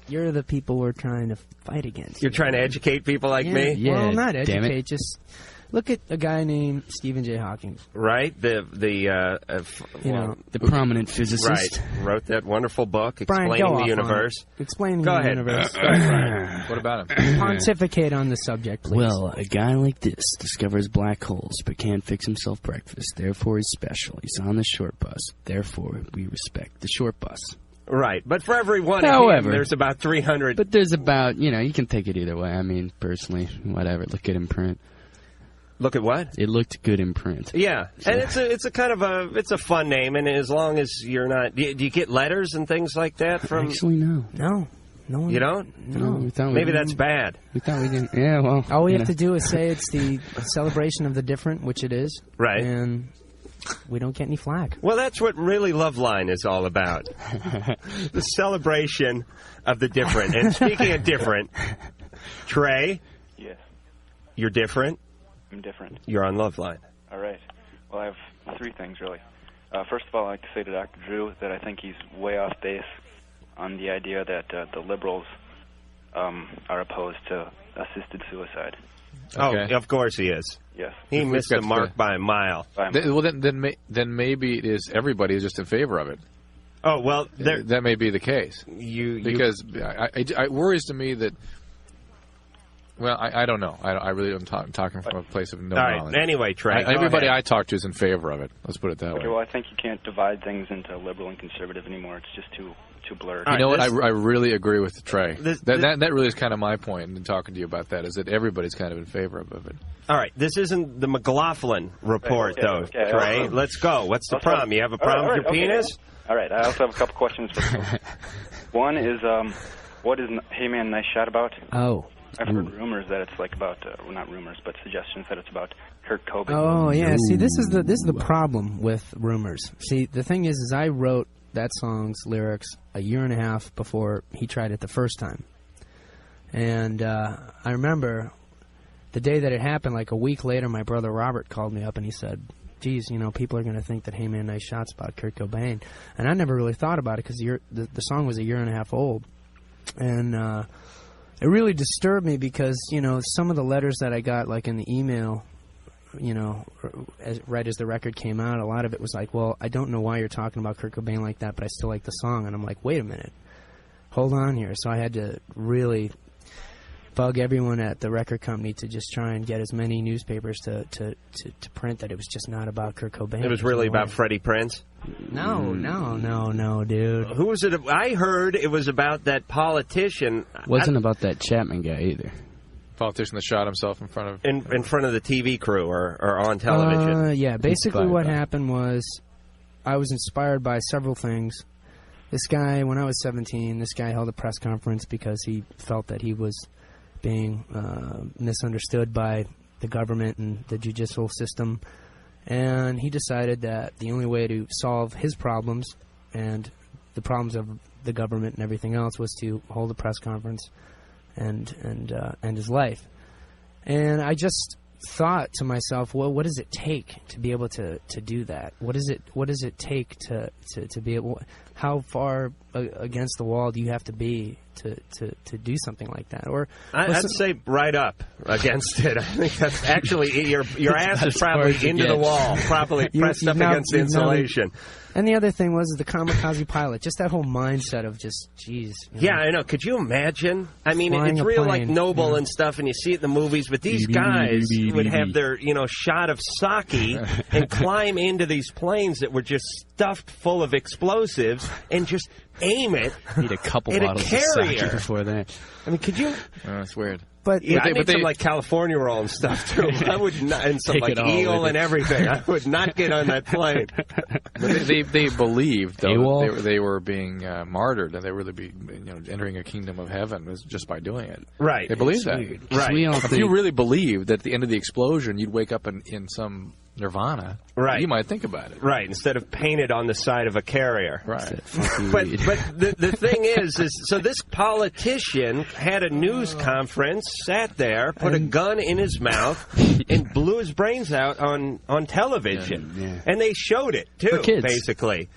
You're the people we're trying to fight against. You're trying to educate people like me? Yeah, well, not educate, just look at a guy named Stephen J. Hawking. Right, the prominent physicist. Right, wrote that wonderful book explaining the universe. Explaining the universe. Go ahead. What about him? Pontificate on the subject, please. Well, a guy like this discovers black holes but can't fix himself breakfast. Therefore, he's special. He's on the short bus. Therefore, we respect the short bus. Right, but for every one However, of him, there's about 300. But there's about, you can take it either way. I mean, personally, whatever. Look at in print. Look at what? It looked good in print. Yeah, so. And it's a kind of it's a fun name, and as long as you're not, do you get letters and things like that from? Actually, no. No. You don't? No. Maybe that's bad. We thought we didn't. Yeah, well. All we have to do is say it's the celebration of the different, which it is. Right. And we don't get any flack. Well, that's what really Loveline is all about. The celebration of the different. And speaking of different, Trey. Yes. You're different? I'm different. You're on Loveline. All right. Well, I have three things, really. First of all, I'd like to say to Dr. Drew that I think he's way off base on the idea that the liberals are opposed to assisted suicide. Okay. Oh, of course he is. Yes. He missed the mark by a mile. Then maybe it is everybody is just in favor of it. Oh, well, that may be the case. Because it worries to me that. Well, I don't know. I really am talking from a place of no knowledge. Anyway, Trey, everybody I talk to is in favor of it. Let's put it that way. Well, I think you can't divide things into liberal and conservative anymore. It's just too blurred. You know what? I really agree with Trey. That really is kind of my point in talking to you about that, is that everybody's kind of in favor of it. All right. This isn't the McLaughlin report, though, Trey. Let's go. What's the problem? You have a problem with your penis? All right. I also have a couple questions for you. One is, what is Hey Man Nice Shot about? Oh. I've heard rumors that it's like about, well, not rumors, but suggestions that it's about Kurt Cobain. Oh yeah, see, this is the problem with rumors. See, the thing is I wrote that song's lyrics a year and a half before he tried it the first time, and I remember the day that it happened. Like a week later, my brother Robert called me up and he said, "Geez, you know, people are going to think that Hey Man, Nice Shot's about Kurt Cobain," and I never really thought about it because the song was a year and a half old, and it really disturbed me because, you know, some of the letters that I got, like in the email, you know, right as the record came out, a lot of it was like, well, I don't know why you're talking about Kurt Cobain like that, but I still like the song. And I'm like, wait a minute, hold on here. So I had to really bug everyone at the record company to just try and get as many newspapers to print that it was just not about Kurt Cobain. It was really about Freddie Prinze? No, dude. Who was it? I heard it was about that politician. Wasn't about that Chapman guy either. Politician that shot himself in front of in front of the TV crew or on television. Yeah, basically what happened was I was inspired by several things. This guy, when I was 17, this guy held a press conference because he felt that he was being misunderstood by the government and the judicial system. And he decided that the only way to solve his problems and the problems of the government and everything else was to hold a press conference and end his life. And I just thought to myself, well, what does it take to be able to do that? What does it take to be able? How far against the wall do you have to be to do something like that? Or I'd say right up against it. I think that's actually your ass is probably into the wall, probably pressed up against the insulation. And the other thing was the kamikaze pilot, just that whole mindset of just, geez. Yeah, I know. Could you imagine? I mean, it's real like noble and stuff, and you see it in the movies, but these guys would have their, you know, shot of sake and climb into these planes that were just stuffed full of explosives and just aim it Need a couple at bottles a of carrier sake before that. I mean, could you? Oh, that's weird. But yeah, I need some like California roll and stuff too. I would not, and some like eel and everything. I would not get on that plane. But they believed though they were being martyred and they were really entering a kingdom of heaven just by doing it. Right. They believed that. Right. If you really believed that at the end of the explosion you'd wake up in some nirvana, right? You might think about it, right? Instead of painted on the side of a carrier, right? But the thing is so this politician had a news conference, sat there, put a gun in his mouth, and blew his brains out on television, and they showed it too, for kids. Basically.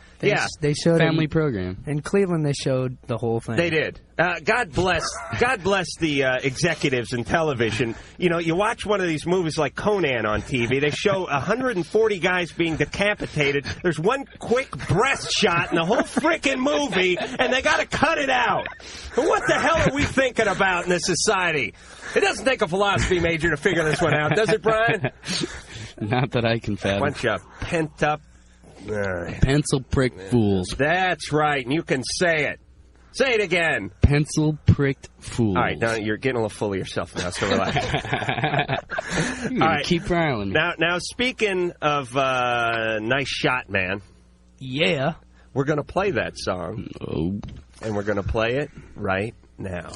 They showed family program. In Cleveland, they showed the whole thing. They did. God bless the executives in television. You know, you watch one of these movies like Conan on TV. They show 140 guys being decapitated. There's one quick breast shot in the whole frickin' movie, and they got to cut it out. What the hell are we thinking about in this society? It doesn't take a philosophy major to figure this one out, does it, Brian? Not that I can fathom. Bunch of pent up. Pencil prick fools. That's right, and you can say it. Say it again. Pencil pricked fools. All right, now you're getting a little full of yourself now, so relax. All right, keep riling me. Now, speaking of Nice Shot, man. Yeah. We're going to play that song. Oh. And we're going to play it right now.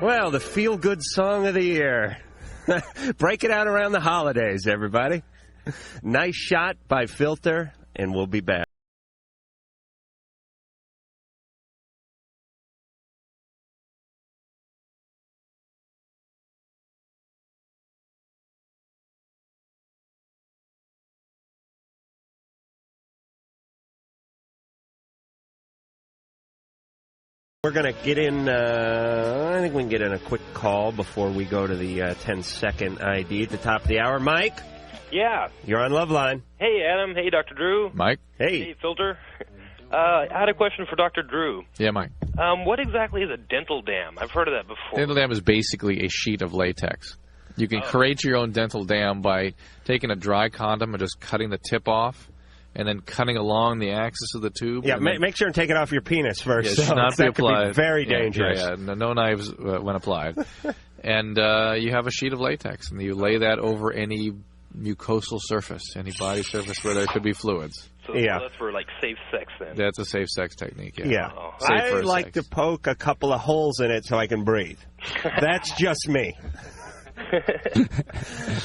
Well, the feel-good song of the year. Break it out around the holidays, everybody. Nice Shot by Filter, and we'll be back. We're going to get in, I think we can get in a quick call before we go to the 10-second ID at the top of the hour. Mike? Yeah. You're on Loveline. Hey, Adam. Hey, Dr. Drew. Mike? Hey, Filter. I had a question for Dr. Drew. Yeah, Mike. What exactly is a dental dam? I've heard of that before. Dental dam is basically a sheet of latex. You can create your own dental dam by taking a dry condom and just cutting the tip off, and then cutting along the axis of the tube. Yeah, make sure and take it off your penis first. Yeah, it should not be applied. Could be very dangerous. Yeah, no knives when applied. And you have a sheet of latex, and you lay that over any mucosal surface, any body surface where there could be fluids. So that's for, like, safe sex, then? That's a safe sex technique, yeah. Yeah. Oh. I like to poke a couple of holes in it so I can breathe. That's just me.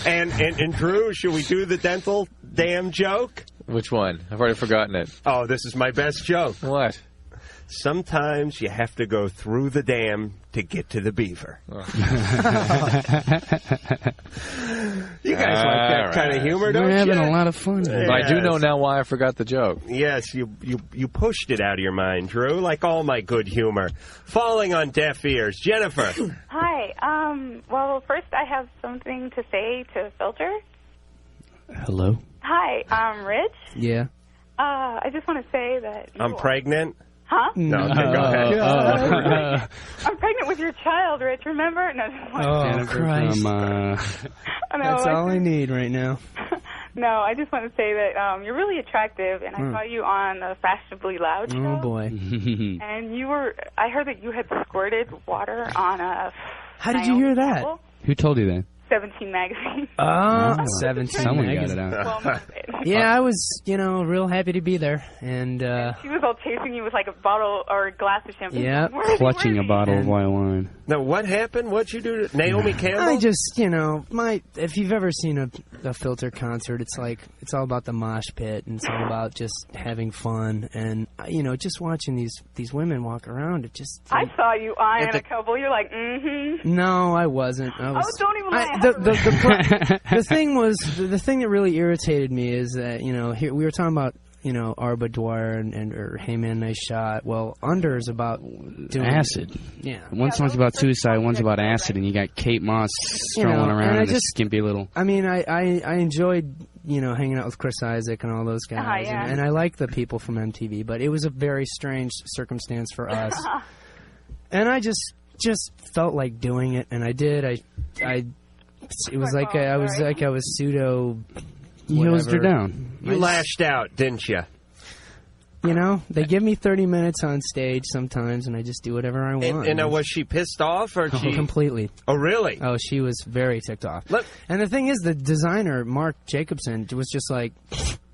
and Drew, should we do the dental dam joke? Which one? I've already forgotten it. Oh, this is my best joke. What? Sometimes you have to go through the dam to get to the beaver. Oh. You guys like that kind of humor, don't you? We're having a lot of fun. Yes. But I do know now why I forgot the joke. Yes, you pushed it out of your mind, Drew, like all my good humor. Falling on deaf ears. Jennifer. Hi. Well, first I have something to say to Filter. Hello. Hi, Rich. Yeah. I just want to say that I'm pregnant. Huh? No, okay, go ahead. I'm pregnant with your child, Rich, remember? No. Oh, Christ. That's all I need right now. No, I just want to say that you're really attractive, and I saw you on the Fashionably Loud show. Oh, boy. And I heard that you had squirted water on a... How did you hear that? Who told you that? 17 magazine. Oh, 17 Someone magazine. got it out. Yeah, I was, real happy to be there. And she was all chasing you with like a bottle or a glass of champagne. Yeah, clutching a bottle of white wine. Now, what happened? What'd you do to Naomi Campbell? I just, if you've ever seen a Filter concert, it's all about the mosh pit, and it's all about just having fun, and, just watching these women walk around, it just... I saw you eyeing a couple, you're like, mm-hmm. No, I wasn't. Oh, don't even laugh. The thing that really irritated me is that, here we were talking about, Arba Dwyer or Hey Man, Nice Shot. Well, Under is about doing acid. Yeah. One song's about suicide, one's about acid, and you got Kate Moss strolling around in a skimpy little... I mean, I enjoyed, hanging out with Chris Isaac and all those guys. Yeah. And I like the people from MTV, but it was a very strange circumstance for us. And I just felt like doing it, and I did. It was like I was pseudo... You hosed her down. You lashed out, didn't you? They give me 30 minutes on stage sometimes, and I just do whatever I want. And was she pissed off, or she... Completely. Oh, really? Oh, she was very ticked off. Look. And the thing is, the designer, Mark Jacobson, was just like,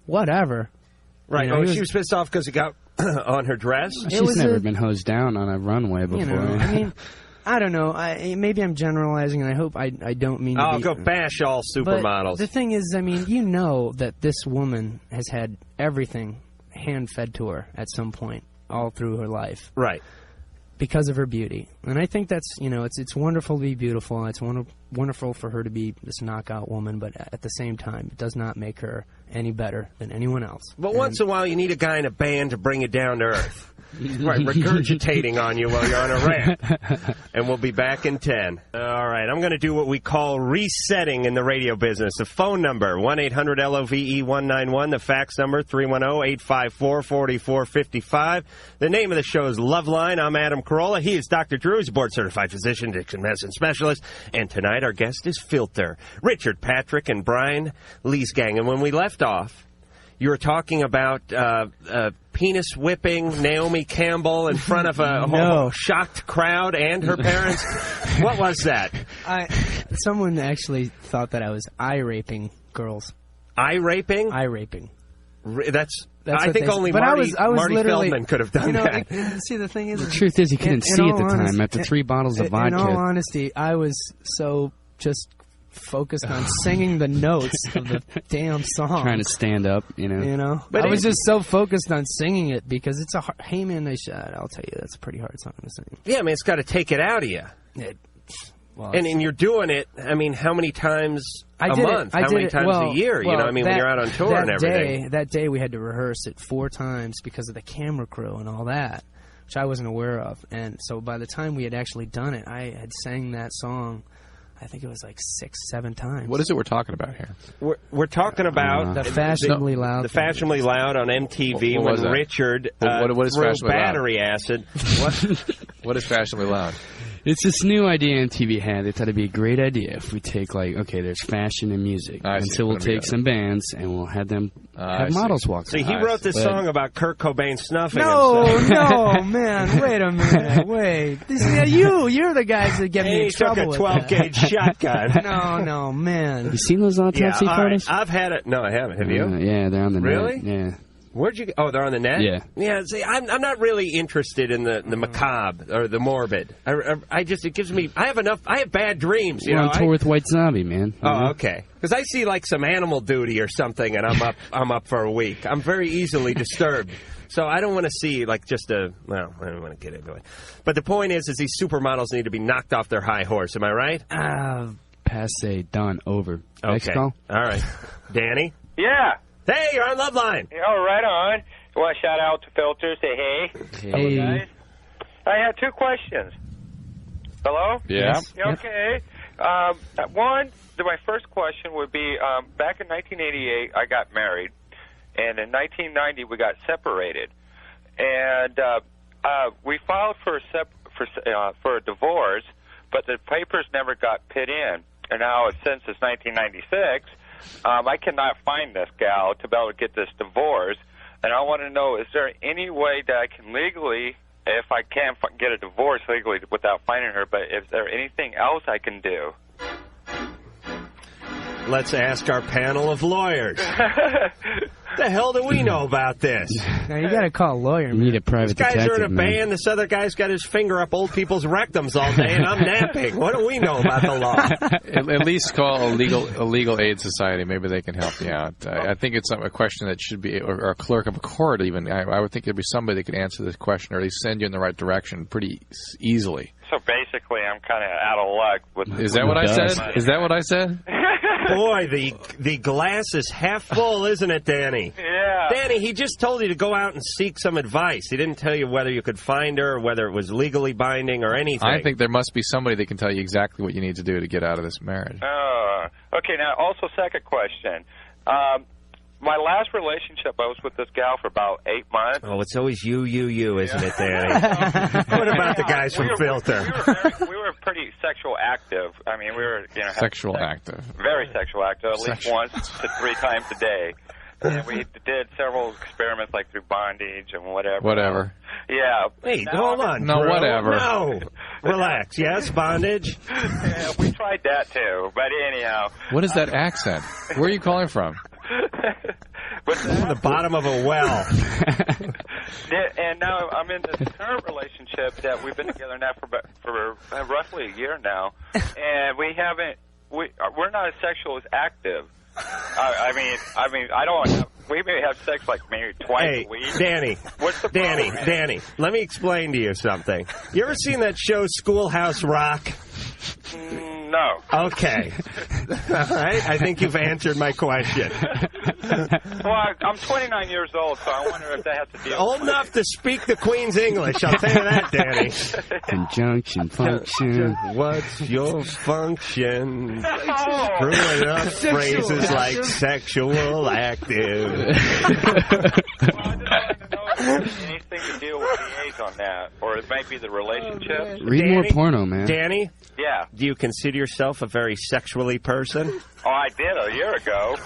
whatever. Right. She was pissed off because it got on her dress? She's never been hosed down on a runway before. I don't know. Maybe I'm generalizing, and I hope I don't mean to be... go bash all supermodels. But the thing is, that this woman has had everything hand-fed to her at some point all through her life. Right. Because of her beauty. And I think that's, it's wonderful to be beautiful, and it's wonderful for her to be this knockout woman, but at the same time, it does not make her any better than anyone else. But once in a while, you need a guy in a band to bring you down to earth. Right, regurgitating on you while you're on a rant. And we'll be back in 10. All right, I'm going to do what we call resetting in the radio business. The phone number, 1-800-LOVE-191. The fax number, 310-854-4455. The name of the show is Loveline. I'm Adam Carolla. He is Dr. Drew. He's a board-certified physician, addiction medicine specialist. And tonight, our guest is Filter, Richard Patrick and Brian Leesgang. And when we left off, you were talking about penis whipping Naomi Campbell in front of a shocked crowd and her parents. What was that? Someone actually thought that I was eye-raping girls. Eye-raping? Eye-raping. I think only Marty Feldman could have done that. See, the thing is... The truth is, he couldn't see at the time after 3 bottles of vodka. In all honesty, I was so just... focused on singing the notes of the damn song. Trying to stand up, But I was just so focused on singing it because it's a Hey Man, Nice Shot. I'll tell you, that's a pretty hard song to sing. Yeah, I mean, it's got to take it out of you. And you're doing it, I mean, how many times a month? How many times a year? When you're out on tour and everything. That day we had to rehearse it 4 times because of the camera crew and all that, which I wasn't aware of. And so by the time we had actually done it, I had sang that song, I think it was like 6-7 times. What is it we're talking about here? We're talking about the Fashionably Loud. The Fashionably Loud on MTV when Richard what is threw Fashionably battery acid. What is Fashionably Loud? It's this new idea MTV had. They thought it'd be a great idea if we take, like, okay, there's fashion and music. And so we'll take some bands and we'll have them have models walk. See, he wrote this song about Kurt Cobain snuffing No, himself. no, man. Wait a minute. Wait. You're the guys that get me in trouble with that. He took a 12-gauge shotgun. No, man. Have you seen those autopsy photos? I've had it. No, I haven't. Have you? Yeah, they're on the net. Really? Yeah. Where'd you? Oh, they're on the net. Yeah. Yeah. See, I'm not really interested in the macabre or the morbid. I just, it gives me. I have bad dreams. You're on tour with White Zombie, man. Oh, okay. Because I see like some Animal Duty or something, and I'm up for a week. I'm very easily disturbed. So I don't want to see like just a. Well, I don't want to get into it. But the point is these supermodels need to be knocked off their high horse. Am I right? Passe, done, over. Okay. Next call. All right. Danny. Yeah. Hey, you're on Loveline. Yeah, right on. I want to shout out to Filter, say hey. Hey. Hello, guys. I have two questions. Hello? Yeah. Okay. One, my first question would be, back in 1988, I got married, and in 1990, we got separated. And we filed for a divorce, but the papers never got put in. And now, since it's 1996... I cannot find this gal to be able to get this divorce, and I want to know, is there any way that I can legally, if I can't get a divorce legally without finding her, but is there anything else I can do? Let's ask our panel of lawyers. The hell do we know about this? Now, you got to call a lawyer, man. You need a private detective, These guys are in a man. band. This other guy's got his finger up old people's rectums all day, and I'm napping. What do we know about the law? At least call a legal aid society. Maybe they can help you out. I think it's a question that should be, or a clerk of a court even. I would think there'd be somebody that could answer this question, or at least send you in the right direction pretty easily. So basically, I'm kind of out of luck with. Is that what I said? Is that what I said? Boy, the glass is half full, isn't it, Danny? Yeah. Danny, he just told you to go out and seek some advice. He didn't tell you whether you could find her or whether it was legally binding or anything. I think there must be somebody that can tell you exactly what you need to do to get out of this marriage. Okay, now, also second question. My last relationship, I was with this gal for about 8 months. Oh, it's always you, isn't it, Danny? What about the guys from Filter? We were pretty sexual active. I mean, we were, sexual active. Very sexual active, at least once to 3 times a day. And we did several experiments, like through bondage and whatever. Whatever. Yeah. Hey, hold on. No, Drew. whatever. No. Relax. Yes, bondage? Yeah, we tried that, too. But anyhow. What is that accent? Where are you calling from? From the bottom of a well. And now I'm in this current relationship that we've been together now for roughly a year now, and we're not as sexual as active. I mean, I don't have, we may have sex like maybe twice a week. Danny. What's the problem? Danny, let me explain to you something. You ever seen that show Schoolhouse Rock? No. Okay. All right. I think you've answered my question. Well, I'm 29 years old, so I wonder if that has to deal Old with enough to speak the Queen's English. I'll tell you that, Danny. Conjunction, function. What's your function? Screwing up phrases like sexual active. Well, I just wanted to know if there's anything to deal with the age on that, or it might be the relationship. Read more porno, man. Danny? Yeah. Do you consider yourself a very sexually person? Oh, I did a year ago.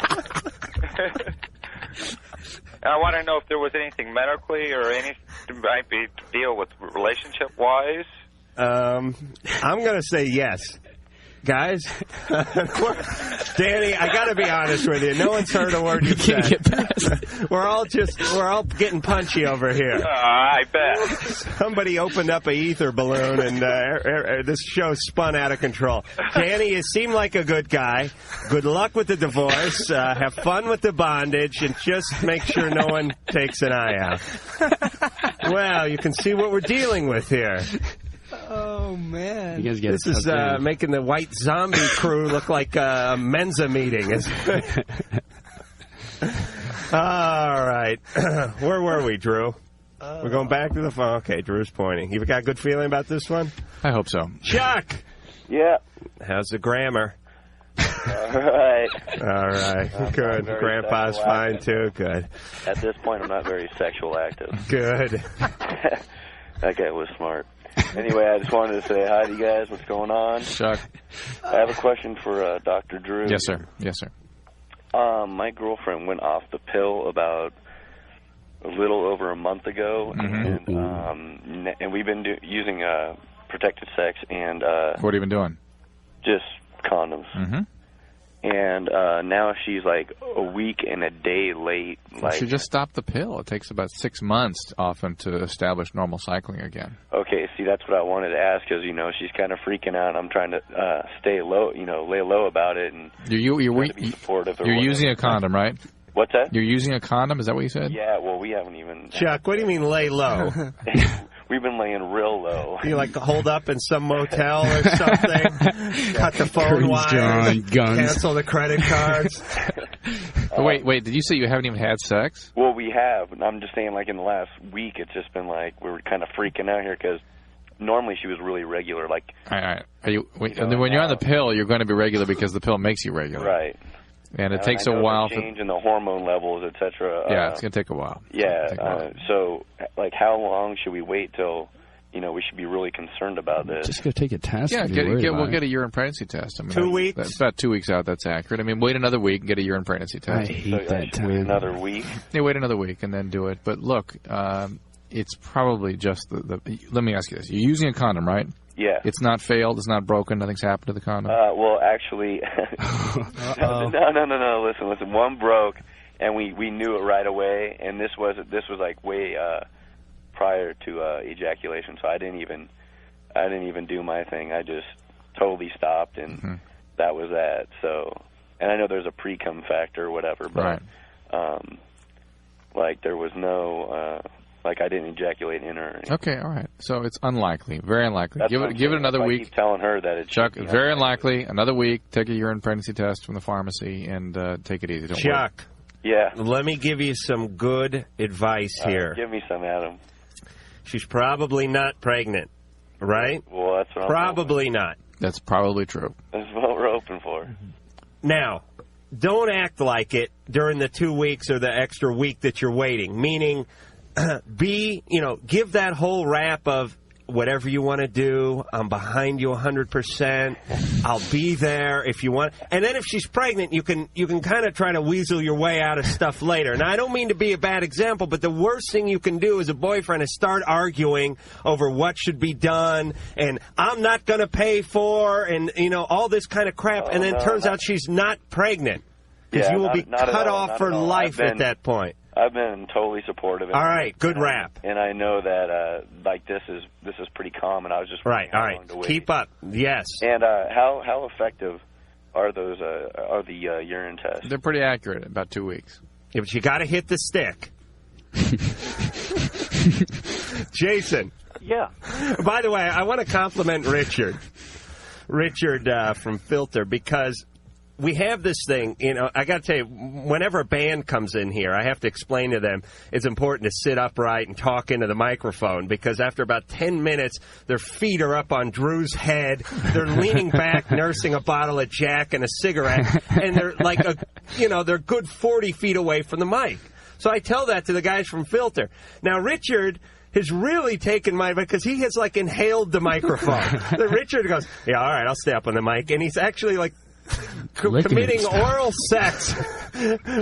I want to know if there was anything medically or anything might be to deal with relationship-wise. I'm going to say yes. Guys, Danny, I got to be honest with you. No one's heard a word you've said. We're all getting punchy over here. I bet. Somebody opened up a ether balloon, and this show spun out of control. Danny, you seem like a good guy. Good luck with the divorce. Have fun with the bondage, and just make sure no one takes an eye out. Well, you can see what we're dealing with here. Oh, man. You guys get this is making the White Zombie crew look like a Mensa meeting. All right. Where were we, Drew? We're going back to the phone. Okay, Drew's pointing. You've got a good feeling about this one? I hope so. Chuck! Yeah. How's the grammar? All right. All right. Good. Grandpa's fine, too. Good. At this point, I'm not very sexual active. Good. That guy was smart. Anyway, I just wanted to say hi to you guys. What's going on? Chuck. I have a question for Dr. Drew. Yes, sir. Yes, sir. My girlfriend went off the pill about a little over a month ago, and we've been using protected sex and what have you been doing? Just condoms. And now she's like a week and a day late. Like, she just stopped the pill. It takes about 6 months often to establish normal cycling again. Okay, see, that's what I wanted to ask, because she's kind of freaking out. I'm trying to stay low, lay low about it, and you're using a condom, right? What's that? You're using a condom? Is that what you said? Yeah. Well, we haven't even. Chuck, what do you mean lay low? We've been laying real low. You like to hold up in some motel or something? Cut the phone wires, cancel the credit cards. Wait, did you say you haven't even had sex? Well, we have. I'm just saying, like, in the last week, it's just been like we were kind of freaking out here because normally she was really regular. Like, all right. When you're on the pill, you're going to be regular because the pill makes you regular. Right. And it takes a while for change in the hormone levels, etc. Yeah, it's going to take a while. Yeah. So, like, how long should we wait till, we should be really concerned about this? Just go take a test. Yeah, we'll get a urine pregnancy test. I mean, 2 weeks? That's about 2 weeks out. That's accurate. I mean, wait another week and get a urine pregnancy test. I hate that time. Wait another week? Yeah, wait another week and then do it. But look, it's probably just the. Let me ask you this: you're using a condom, right? Yeah. It's not failed. It's not broken. Nothing's happened to the condom. Well, actually, no. Listen. One broke, and we knew it right away. And this was like way prior to ejaculation, so I didn't even do my thing. I just totally stopped, and that was that. So, and I know there's a pre-cum factor or whatever, but like there was no. Like I didn't ejaculate in her. Okay, all right. So it's unlikely, very unlikely. Give it another week. I keep telling her that it's Chuck. Very unlikely. Another week. Take a urine pregnancy test from the pharmacy and take it easy. Don't Chuck. Worry. Yeah. Let me give you some good advice here. Give me some, Adam. She's probably not pregnant, right? Well, that's what probably not. That's probably true. That's what we're hoping for. Now, don't act like it during the 2 weeks or the extra week that you're waiting. Meaning. Give that whole rap of whatever you want to do. I'm behind you 100%. I'll be there if you want. And then if she's pregnant, you can kind of try to weasel your way out of stuff later. Now, I don't mean to be a bad example, but the worst thing you can do as a boyfriend is start arguing over what should be done and I'm not going to pay for and, all this kind of crap. And then it turns out she's not pregnant because you will be cut off for life at that point. I've been totally supportive. All right, good rap. And I know that like this is pretty common. I was just right. All right, keep up. Yes. And how effective are those the urine tests? They're pretty accurate. About 2 weeks. Yeah, but you got to hit the stick. Jason. Yeah. By the way, I want to compliment Richard. Richard from Filter because. We have this thing, I got to tell you, whenever a band comes in here, I have to explain to them it's important to sit upright and talk into the microphone because after about 10 minutes, their feet are up on Drew's head. They're leaning back, nursing a bottle of Jack and a cigarette, and they're like, they're good 40 feet away from the mic. So I tell that to the guys from Filter. Now, Richard has really taken my because he has like inhaled the microphone. Then Richard goes, yeah, all right, I'll stay up on the mic. And he's actually like, committing oral sex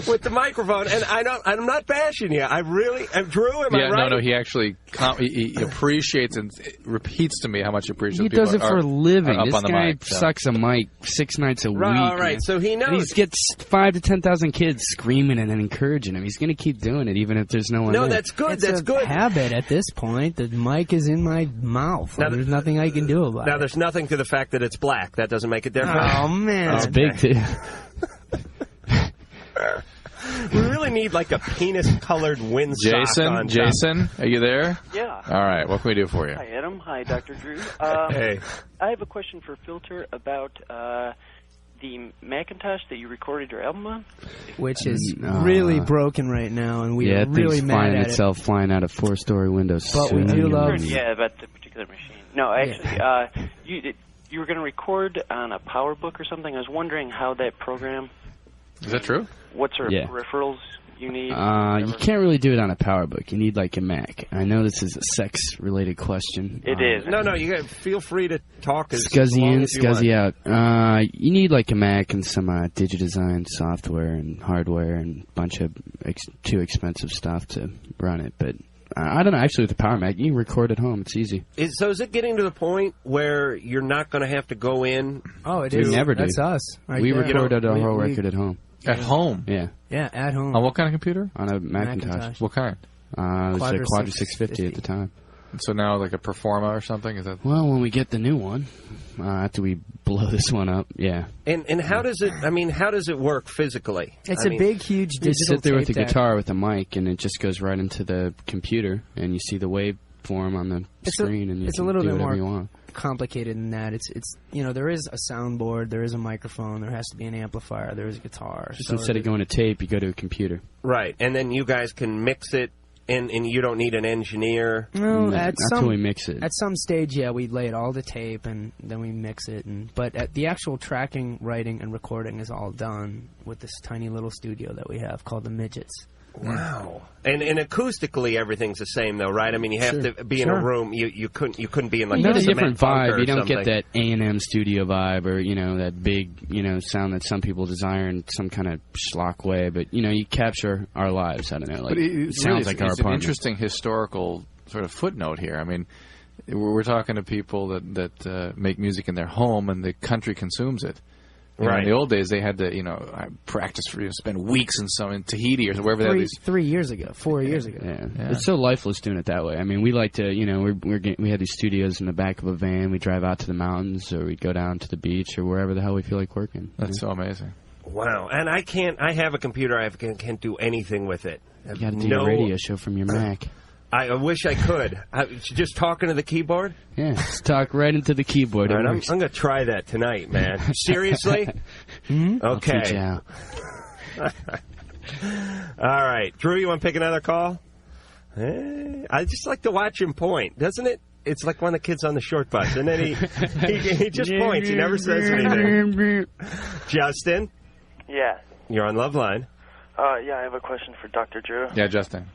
with the microphone, and I'm not bashing you. I really, Drew, am I right? No, he actually he appreciates and repeats to me how much he appreciates. He does it for a living. This guy mic, sucks a mic 6 nights a week. All right, so he knows. And he gets 5,000 to 10,000 kids screaming and encouraging him. He's going to keep doing it even if there's no one there. No, that's good. It's that's good. Habit at this point. The mic is in my mouth. Now, there's nothing I can do about it. Now, there's nothing to the fact that it's black. That doesn't make it different. Oh, man. It's big, too. We really need like a penis-colored windsock on top. Jason, are you there? Yeah. All right, what can we do for you? Hi, Adam. Hi, Dr. Drew. Hey. I have a question for Filter about the Macintosh that you recorded your album on. Which is really broken right now, and we are really mad at it. Flying out of 4-story windows. But we do love... Yeah, about the particular machine. No, actually, you were going to record on a PowerBook or something. I was wondering how that program... Is that true? What sort of peripherals you need? You can't really do it on a PowerBook. You need like a Mac. I know this is a sex-related question. It is. No, you feel free to talk as Scuzzy long in, as you scuzzy want. out. You need like a Mac and some DigiDesign software and hardware and a bunch of too expensive stuff to run it. But I don't know. Actually, with the Power Mac, you can record at home. It's easy. So is it getting to the point where you're not going to have to go in? Oh, it We is. never do. That's us. Right We there. recorded our whole record at home. At home? Yeah. Yeah, at home. On what kind of computer? On a Macintosh. What kind? It was a Quadra 650 at the time. So now like a Performa or something? Is that? Well, when we get the new one, after we blow this one up, yeah. And how does it? I mean, how does it work physically? It's a big, huge digital. You sit there with the tape deck. guitar with a mic, and it just goes right into the computer, and you see the waveform on the screen, and you it's can a little do bit whatever more you want. complicated than that. It's there is a soundboard, there is a microphone, there has to be an amplifier, there is a guitar. Just instead of going to tape, you go to a computer. Right, and then you guys can mix it, and you don't need an engineer. No, Not till we mix it. At some stage, yeah, we lay it all to tape, and then we mix it. But at the actual tracking, writing, and recording is all done with this tiny little studio that we have called the Midgets. Wow. And acoustically, everything's the same, though, right? I mean, you have to be in a room. You couldn't be in like You get a a different cement bunker vibe. or You don't something. get that A&M studio vibe, or that big sound that some people desire in some kind of schlock way. But you capture our lives. I don't know. Like But it sounds like our it's an apartment. interesting historical sort of footnote here. I mean, we're talking to people that make music in their home, and the country consumes it. Right. In the old days, they had to, practice for spend weeks in Tahiti or wherever they had these. 3 years ago, 4 years ago. Yeah. It's so lifeless doing it that way. I mean, we like to, we have these studios in the back of a van. We drive out to the mountains, or we go down to the beach, or wherever the hell we feel like working. That's so amazing. Wow. And I have a computer. I can't do anything with it. You got to do a radio show from your Mac. I wish I could. Just talking to the keyboard? Yeah, just talk right into the keyboard. All right, I'm going to try that tonight, man. Seriously? I'll Okay. teach you out. All right. Drew, you want to pick another call? I just like to watch him point, doesn't it? It's like one of the kids on the short bus, and then he just points. He never says anything. Justin? Yeah. You're on Loveline. Yeah, I have a question for Dr. Drew. Yeah, Justin.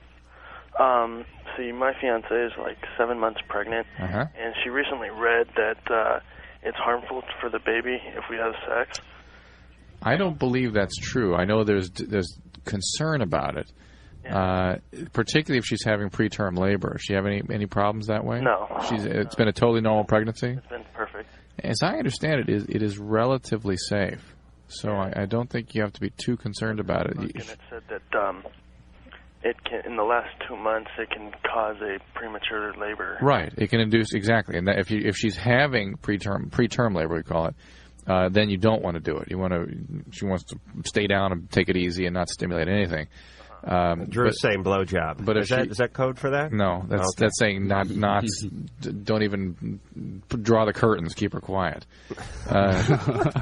See, my fiance is like 7 months pregnant, and she recently read that it's harmful for the baby if we have sex. I don't believe that's true. I know there's concern about it, particularly if she's having preterm labor. Does she have any problems that way? No. It's been a totally normal pregnancy? It's been perfect. As I understand it, it is relatively safe. So I don't think you have to be too concerned about it. And it said that it can, in the last 2 months, it can cause a premature labor. Right. It can induce, exactly. And that if she's having preterm labor, we call it, then you don't want to do it. She wants to stay down and take it easy and not stimulate anything. Drew's saying blowjob. But is that code for that? No, that's saying not don't even draw the curtains, keep her quiet.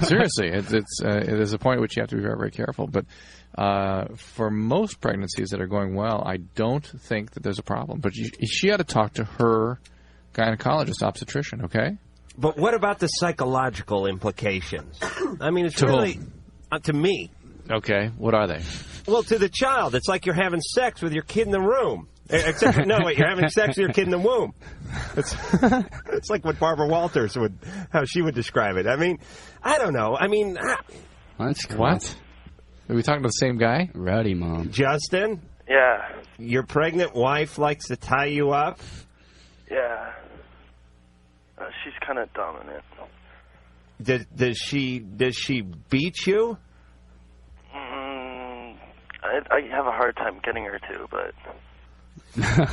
Seriously, it is a point at which you have to be very, very careful. But for most pregnancies that are going well, I don't think that there's a problem. But she ought to talk to her gynecologist, obstetrician, okay? But what about the psychological implications? I mean, it's really to me. Okay, what are they? Well, to the child, it's like you're having sex with your kid in the room. Except, you're having sex with your kid in the womb. It's like what Barbara Walters how she would describe it. I mean, I don't know. I mean, that's cool. What? Are we talking to the same guy? Rowdy mom. Justin? Yeah. Your pregnant wife likes to tie you up? Yeah. She's kind of dominant. Does she beat you? I have a hard time getting her to, but...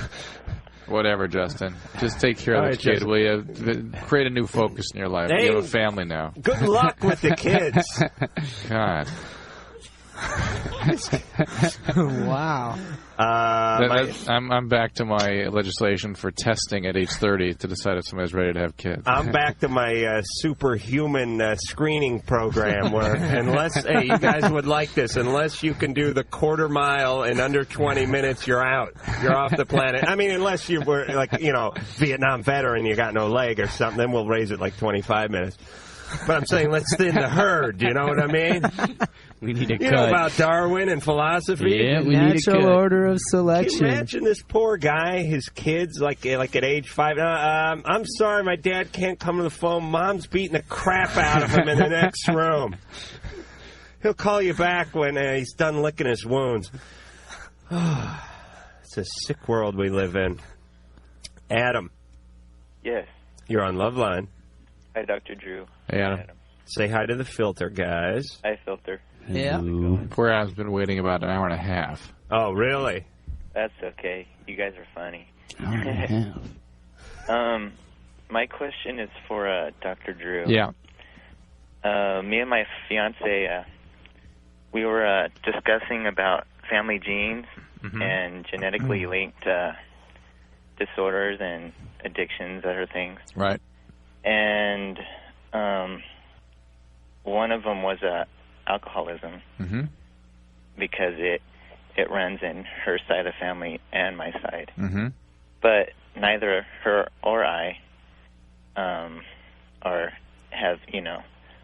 Whatever, Justin. Just take care of the kid, will you? Create a new focus in your life. Hey, you have a family now. Good luck with the kids. God. Wow. I'm back to my legislation for testing at age 30 to decide if somebody's ready to have kids. I'm back to my superhuman screening program where hey, you guys would like this. Unless you can do the quarter mile in under 20 minutes, you're out. You're off the planet. I mean, unless you were Vietnam veteran, you got no leg or something, then we'll raise it like 25 minutes. But I'm saying let's thin the herd. You know what I mean? We need a cut. You know about Darwin and philosophy? Yeah, we need a cut. Natural order of selection. Can you imagine this poor guy, his kids, like at age 5. I'm sorry, my dad can't come to the phone. Mom's beating the crap out of him in the next room. He'll call you back when he's done licking his wounds. It's a sick world we live in. Adam. Yes. You're on Loveline. Hi, Dr. Drew. Hey, Adam. Say hi to the filter, guys. Hi, Filter. Yeah. Poor Adam's been waiting about an hour and a half. Oh, really? That's okay. You guys are funny. Hour and a half. My question is for Dr. Drew. Yeah. Me and my fiance, we were discussing about family genes and genetically linked disorders and addictions, other things. Right. And one of them was alcoholism, because it runs in her side of the family and my side. But neither her or I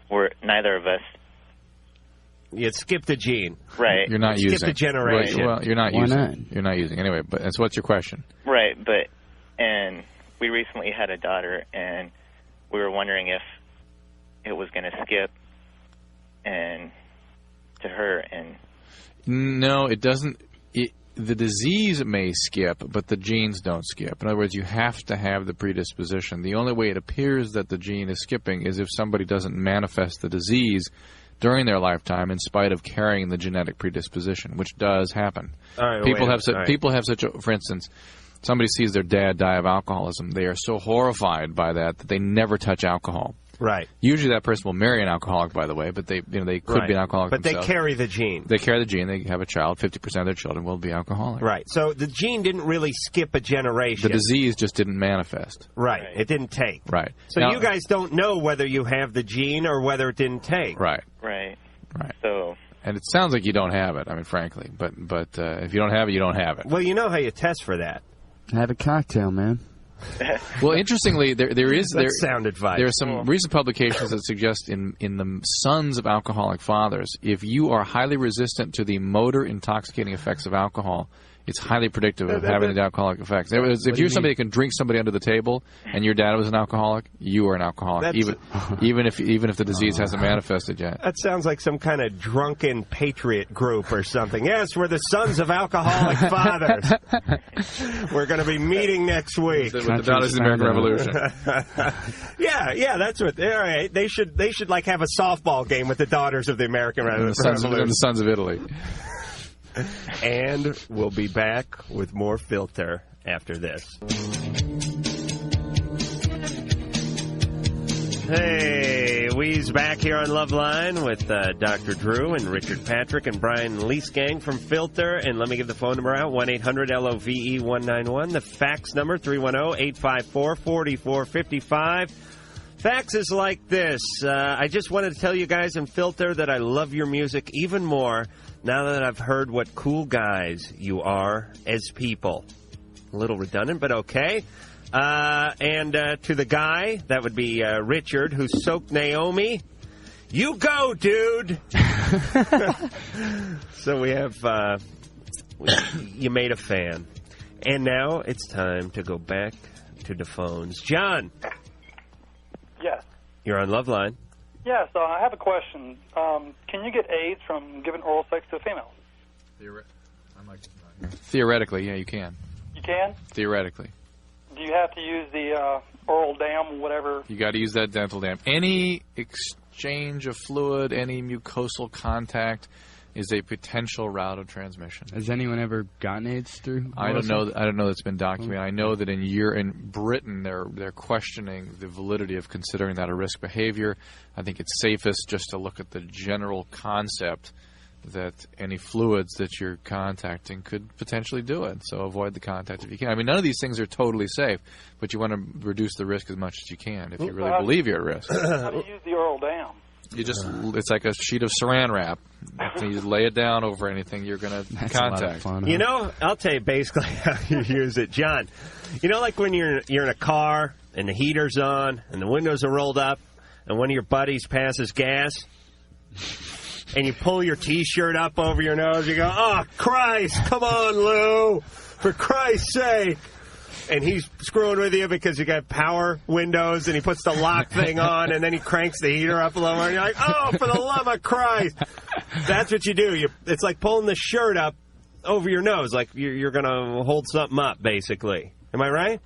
we're neither of us. You skipped a gene. Right. You're not using. Skip a generation. Well, you're not Why using. not? You're not using. Anyway, but so what's your question? Right, and we recently had a daughter, and we were wondering if it was going to skip and to her. And no, it doesn't. The disease may skip, but the genes don't skip. In other words, you have to have the predisposition. The only way it appears that the gene is skipping is if somebody doesn't manifest the disease during their lifetime in spite of carrying the genetic predisposition, which does happen. All right, people have such a, for instance, somebody sees their dad die of alcoholism. They are so horrified by that they never touch alcohol. Right. Usually that person will marry an alcoholic, by the way, but they could be an alcoholic But themselves. they carry the gene. They carry the gene. They have a child. 50% of their children will be alcoholic. Right. So the gene didn't really skip a generation. The disease just didn't manifest. Right. It didn't take. Right. So now, you guys don't know whether you have the gene or whether it didn't take. Right. Right. Right. So. And it sounds like you don't have it. I mean, frankly, but if you don't have it, you don't have it. Well, you know how you test for that. Have a cocktail, man. Well, interestingly, there That's sound advice. There are some recent publications that suggest in the sons of alcoholic fathers, if you are highly resistant to the motor intoxicating effects of alcohol, it's highly predictive of having the alcoholic effects. If you're somebody that can drink somebody under the table, and your dad was an alcoholic, you are an alcoholic, even if the disease hasn't manifested yet. That sounds like some kind of drunken patriot group or something. Yes, we're the sons of alcoholic fathers. We're going to be meeting next week with the Daughters of the American Revolution. yeah, that's what. All right, they should like have a softball game with the Daughters of the American Revolution. And the Sons of Italy. And we'll be back with more Filter after this. Hey, we's back here on Loveline with Dr. Drew and Richard Patrick and Brian Leesgang from Filter. And let me give the phone number out, 1-800-LOVE-191. The fax number, 310-854-4455. Fax is like this. I just wanted to tell you guys in Filter that I love your music even more now that I've heard what cool guys you are as people. A little redundant, but okay. And to the guy, that would be Richard, who soaked Naomi. You go, dude! So we have, you made a fan. And now it's time to go back to the phones. John! Yes. You're on Loveline. Yes, I have a question. Can you get AIDS from giving oral sex to a female? Theoretically, yeah, you can. You can? Theoretically. Do you have to use the oral dam, whatever? You got to use that dental dam. Any exchange of fluid, any mucosal contact is a potential route of transmission. Has anyone ever gotten AIDS through? I don't know that's been documented. I know that in Britain they're questioning the validity of considering that a risk behavior. I think it's safest just to look at the general concept that any fluids that you're contacting could potentially do it. So avoid the contact if you can. I mean, none of these things are totally safe, but you want to reduce the risk as much as you can if you really believe you're at risk. How do you use the oral dam? It's like a sheet of saran wrap. You just lay it down over anything you're going to contact. A lot of fun, You know, I'll tell you basically how you use it, John. You know, like when you're in a car and the heater's on and the windows are rolled up and one of your buddies passes gas, and you pull your T-shirt up over your nose, you go, oh, Christ, come on, Lou, for Christ's sake. And he's screwing with you because you got power windows, and he puts the lock thing on, and then he cranks the heater up a little more, and you're like, oh, for the love of Christ. That's what you do. It's like pulling the shirt up over your nose, like you're going to hold something up, basically. Am I right?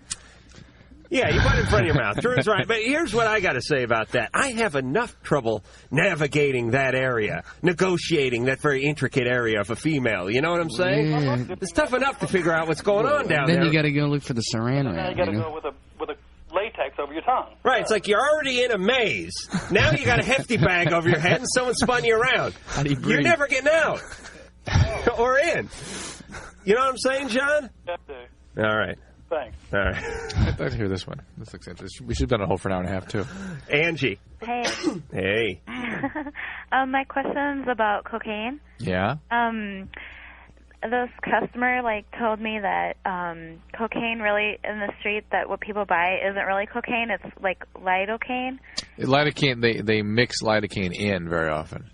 Yeah, you put it in front of your mouth. Drew's right. But here's what I got to say about that. I have enough trouble navigating that area, negotiating that very intricate area of a female. You know what I'm saying? Yeah. It's tough enough to figure out what's going on down there. Then you got to go look for the saran wrap. Now you got to go with a latex over your tongue. Right, it's like you're already in a maze. Now you got a hefty bag over your head, and someone spun you around. How do you breathe? You're never getting out. Or in. You know what I'm saying, John? Yeah, I do. All right. Thanks. All right. I'd like to hear this one. This looks interesting. We should have done a whole for an hour and a half, too. Angie. Hey. Hey. My question's about cocaine. Yeah? This customer, told me that cocaine really, in the street, that what people buy isn't really cocaine. It's, lidocaine. Lidocaine, they mix lidocaine in very often.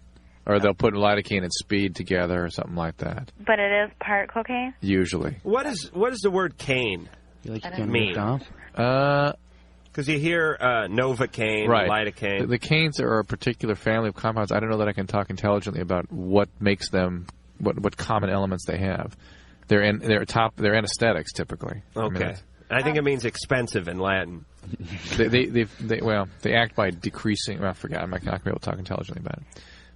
Or they'll put lidocaine and speed together or something like that. But it is part cocaine? Usually. What does the word cane mean? Because you hear Novocaine, right. lidocaine. The canes are a particular family of compounds. I don't know that I can talk intelligently about what makes them, what common elements they have. They're anesthetics typically. Okay. I think it means expensive in Latin. They act by decreasing. Well, I forgot. I'm not going to be able to talk intelligently about it.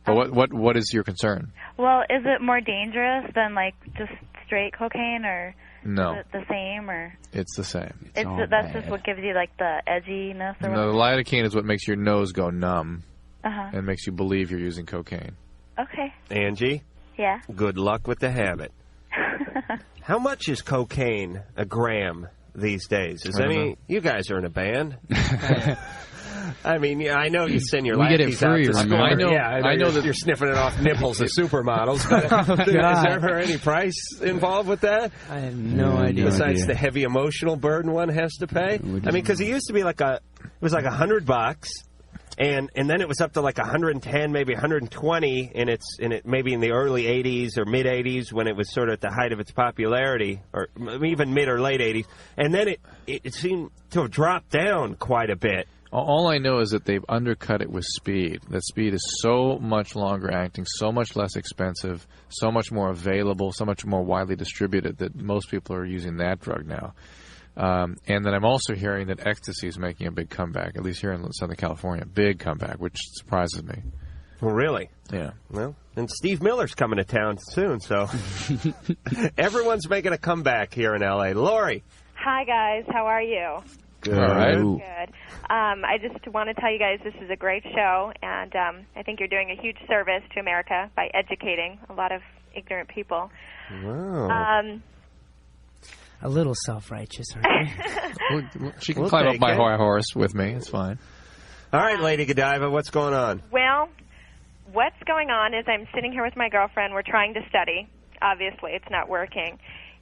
But what is your concern? Well, is it more dangerous than just straight cocaine, or no? Is it the same, or it's the same? That's just what gives you the edginess. Or no, the lidocaine is what makes your nose go numb, and makes you believe you're using cocaine. Okay. Angie. Yeah. Good luck with the habit. How much is cocaine a gram these days? You guys are in a band. I mean, I know you send your lackeys out to school. I know that you're sniffing it off nipples of supermodels. But is there ever any price involved with that? I have no idea. Besides the heavy emotional burden one has to pay. I mean, because it used to be it was $100, and then it was up to $110, maybe $120, and it maybe in the early '80s or mid '80s when it was sort of at the height of its popularity, or even mid or late '80s, and then it seemed to have dropped down quite a bit. All I know is that they've undercut it with speed. That speed is so much longer acting, so much less expensive, so much more available, so much more widely distributed that most people are using that drug now. And then I'm also hearing that ecstasy is making a big comeback, at least here in Southern California. Big comeback, which surprises me. Well, really? Yeah. Well, and Steve Miller's coming to town soon, so everyone's making a comeback here in L.A. Lori. Hi, guys. How are you? Good. All right. Good. I just want to tell you guys this is a great show, and I think you're doing a huge service to America by educating a lot of ignorant people. Wow. A little self-righteous, aren't you? She can climb up my horse with me. It's fine. All right, Lady Godiva, what's going on? Well, what's going on is I'm sitting here with my girlfriend. We're trying to study. Obviously, it's not working.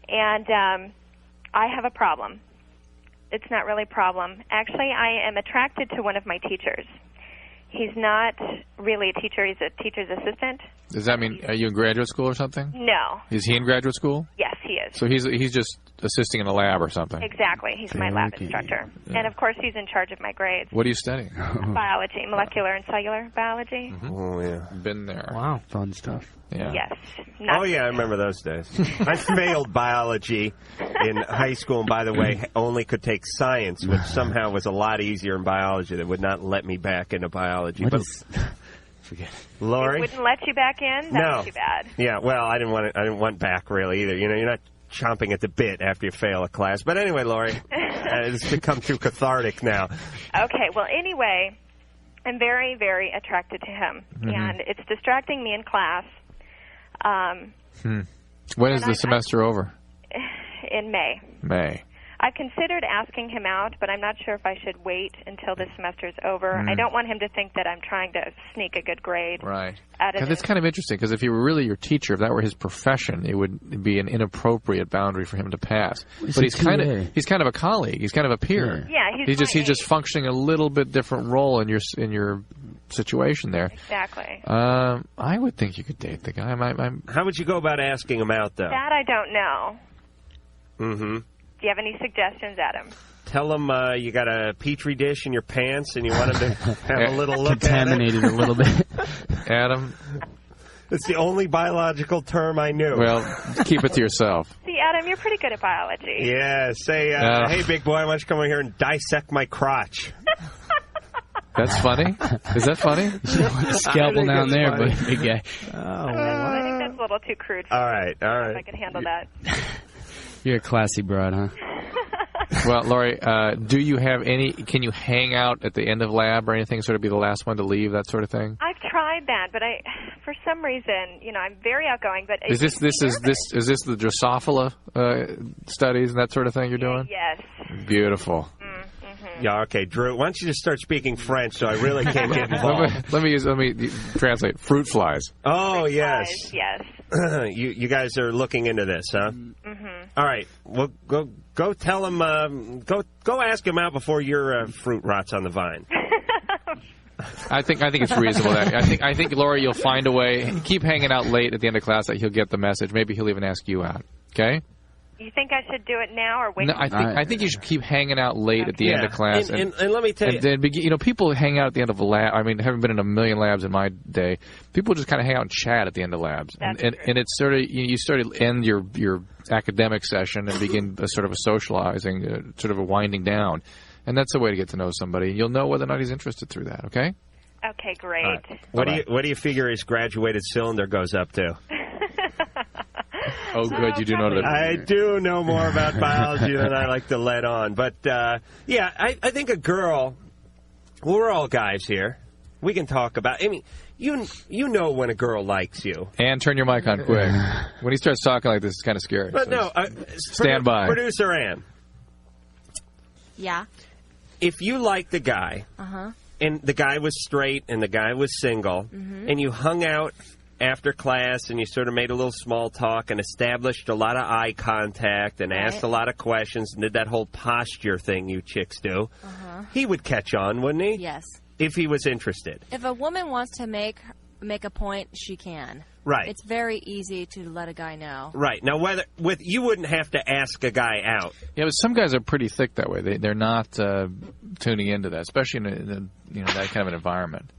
And I have a problem. It's not really a problem. Actually, I am attracted to one of my teachers. He's not really a teacher. He's a teacher's assistant. Does that mean, are you in graduate school or something? No. Is he in graduate school? Yes, he is. So he's just assisting in a lab or something? Exactly. He's my lab instructor. Yeah. And, of course, he's in charge of my grades. What are you studying? Biology, molecular and cellular biology. Mm-hmm. Oh, yeah. Been there. Wow. Fun stuff. Yeah. Yes. Oh, yeah, I remember those days. I failed biology in high school, and by the way, only could take science, which somehow was a lot easier in biology. That would not let me back into biology. Forget it. Lori? It wouldn't let you back in? That's too bad. Yeah, well, I didn't want back, really, either. You know, you're not chomping at the bit after you fail a class. But anyway, Lori, it's become too cathartic now. Okay, well, anyway, I'm very, very attracted to him, and it's distracting me in class. When is the semester over? In May. May. I've considered asking him out, but I'm not sure if I should wait until this semester's over. I don't want him to think that I'm trying to sneak a good grade. Right. That's kind of interesting, because if he were really your teacher, if that were his profession, it would be an inappropriate boundary for him to pass. But he's kind of a colleague. He's kind of a peer. Yeah, he's just functioning a little bit different role in your situation there. Exactly. I would think you could date the guy. How would you go about asking him out, though? That I don't know. Mm-hmm. Do you have any suggestions, Adam? Tell him you got a Petri dish in your pants and you want him to have a little look Contaminated at it. a little bit. Adam? It's the only biological term I knew. Well, keep it to yourself. See, Adam, you're pretty good at biology. Yeah, say, hey, big boy, why don't you come over here and dissect my crotch? That's funny? Is that funny? Scalpel down there, but big guy. I think that's a little too crude for All right. if I can handle that. You're a classy broad, huh? Well, Lori, do you have can you hang out at the end of lab or anything, sort of be the last one to leave, that sort of thing? I've tried that, but for some reason, I'm very outgoing. But is this the Drosophila studies and that sort of thing you're doing? Yes. Beautiful. Yeah, okay, Drew, why don't you just start speaking French so I really can't get involved? let me translate. Fruit flies. Oh, Fruit yes. flies, yes. You guys are looking into this, huh? Mm-hmm. All right. Well, go tell him. Go ask him out before your fruit rots on the vine. I think it's reasonable. I think Laura, you'll find a way. Keep hanging out late at the end of class. That he'll get the message. Maybe he'll even ask you out. Okay. You think I should do it now or wait? No, I think you should keep hanging out late at the end of class. And let me tell you, then people hang out at the end of a lab. I mean, haven't been in a million labs in my day. People just kind of hang out and chat at the end of labs, and it's sort of you sort of end your academic session and begin a sort of a socializing, sort of a winding down, and that's a way to get to know somebody. You'll know whether or not he's interested through that. Okay. Okay, great. Right. What do you figure his graduated cylinder goes up to? Oh, good. You do know that. I do know more about biology than I like to let on. But, yeah, I think a girl, we're all guys here. We can talk about, I mean, you know when a girl likes you. And turn your mic on quick. When he starts talking like this, it's kind of scary. But so stand by. Producer Ann. Yeah? If you liked the guy, and the guy was straight and the guy was single, and you hung out after class and you sort of made a little small talk and established a lot of eye contact and asked a lot of questions and did that whole posture thing you chicks do, he would catch on, wouldn't he? Yes. If he was interested. If a woman wants to make a point, she can. Right. It's very easy to let a guy know. Right. Now, you wouldn't have to ask a guy out. Yeah, but some guys are pretty thick that way. They're not tuning into that, especially in that kind of an environment.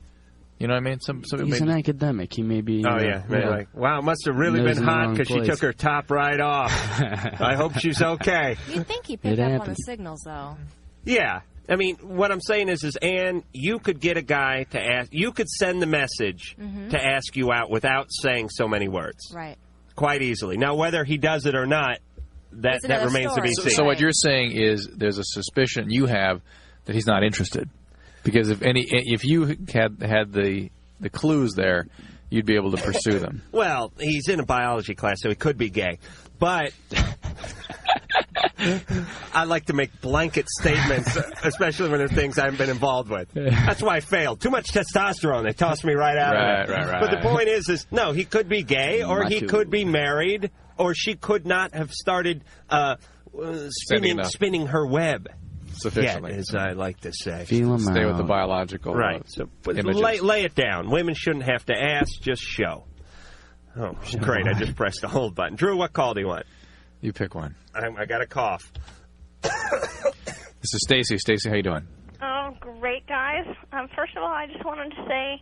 You know what I mean? He's an academic. He may be... Oh, yeah. Like, wow, it must have really been hot because she took her top right off. I hope she's okay. You'd think he picked up on the signals, though. Yeah. I mean, what I'm saying is Ann, you could get a guy to ask... You could send the message to ask you out without saying so many words. Right. Quite easily. Now, whether he does it or not, that remains to be seen. So what you're saying is there's a suspicion you have that he's not interested. Because if you had the clues there, you'd be able to pursue them. Well, he's in a biology class, so he could be gay. But I like to make blanket statements, especially when there's things I haven't been involved with. That's why I failed. Too much testosterone. They tossed me right out of it. Right. But the point is no, he could be gay, or he could be married, or she could not have started spinning her web. Sufficiently. As I like to say. Stay with the biological lay it down. Women shouldn't have to ask, just show. Oh, great. I just pressed the hold button. Drew, what call do you want? You pick one. I got a cough. This is Stacy. Stacy, how you doing? Oh, great, guys. First of all, I just wanted to say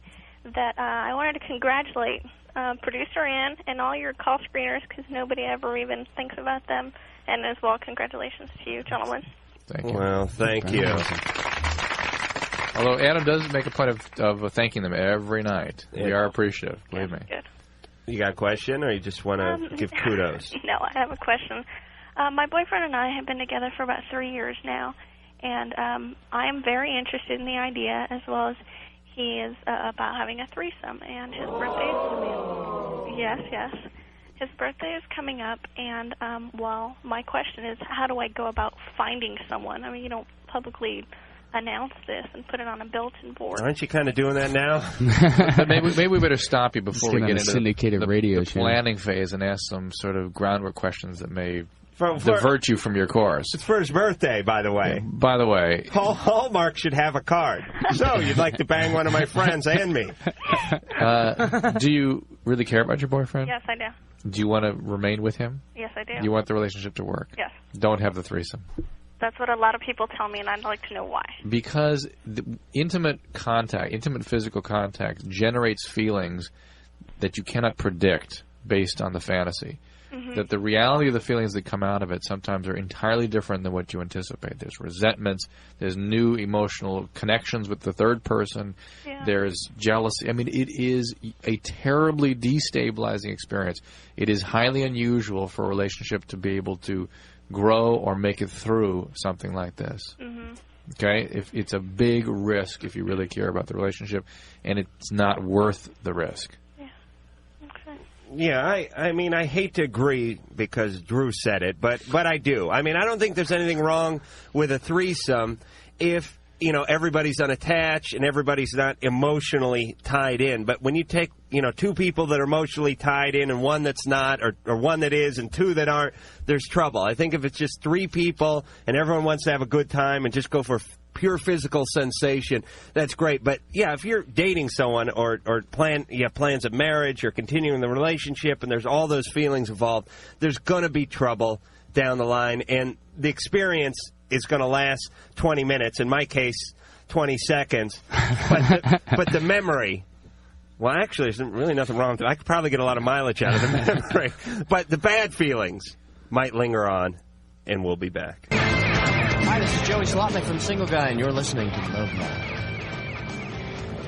that I wanted to congratulate Producer Ann and all your call screeners because nobody ever even thinks about them. And as well, congratulations to you, gentlemen. Thank you. Well, thank you. Although Adam does make a point of thanking them every night. We are appreciative, believe me. Good. You got a question, or you just want to give kudos? No, I have a question. My boyfriend and I have been together for about 3 years now, and I am very interested in the idea, as well as he is about having a threesome, and his birthday is... Yes. His birthday is coming up, and, well, my question is, how do I go about finding someone? I mean, you don't publicly announce this and put it on a bulletin board. Aren't you kind of doing that now? maybe we better stop you before we get into syndicated radio the planning phase and ask some sort of groundwork questions that may divert you from your course. It's for his birthday, by the way. By the way. Hallmark should have a card. So, you'd like to bang one of my friends and me. Do you really care about your boyfriend? Yes, I do. Do you want to remain with him? Yes, I do. Do you want the relationship to work? Yes. Don't have the threesome. That's what a lot of people tell me, and I'd like to know why. Because the intimate physical contact generates feelings that you cannot predict based on the fantasy. Mm-hmm. That the reality of the feelings that come out of it sometimes are entirely different than what you anticipate. There's resentments, there's new emotional connections with the third person, there's jealousy. I mean, it is a terribly destabilizing experience. It is highly unusual for a relationship to be able to grow or make it through something like this. Mm-hmm. Okay? If it's a big risk if you really care about the relationship, and it's not worth the risk. Yeah, I mean, I hate to agree because Drew said it, but I do. I mean, I don't think there's anything wrong with a threesome if, you know, everybody's unattached and everybody's not emotionally tied in. But when you take, you know, two people that are emotionally tied in and one that's not, or one that is and two that aren't, there's trouble. I think if it's just three people and everyone wants to have a good time and just go for pure physical sensation, that's great. But yeah, if you're dating someone or you have plans of marriage or continuing the relationship and there's all those feelings involved, there's going to be trouble down the line, and the experience is going to last 20 minutes, in my case 20 seconds, but the memory, well, actually there's really nothing wrong with it. I could probably get a lot of mileage out of the memory, but the bad feelings might linger on, and we'll be back. Hi, this is Joey Slotnick from Single Guy, and you're listening to Loveline.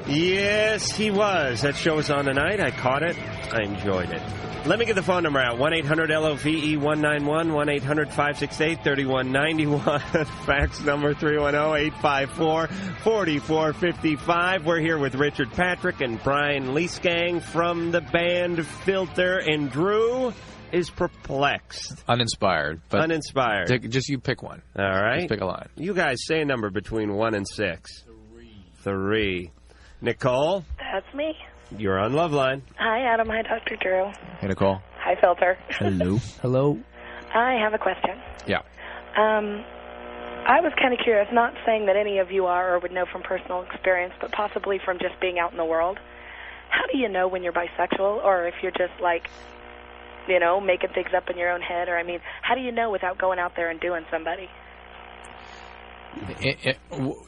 Yes, he was. That show was on tonight. I caught it. I enjoyed it. Let me get the phone number out. 1-800-LOVE-191, 1-800-568-3191. Fax number 310-854-4455. We're here with Richard Patrick and Brian Leesgang from the band Filter, and Drew is perplexed. Uninspired. But uninspired. Just you pick one. All right. Just pick a line. You guys say a number between 1 and 6. 3. Nicole? That's me. You're on Loveline. Hi, Adam. Hi, Dr. Drew. Hey, Nicole. Hi, Filter. Hello. Hello. I have a question. Yeah. I was kind of curious, not saying that any of you are or would know from personal experience, but possibly from just being out in the world. How do you know when you're bisexual, or if you're just like, you know, making things up in your own head? Or, I mean, how do you know without going out there and doing somebody?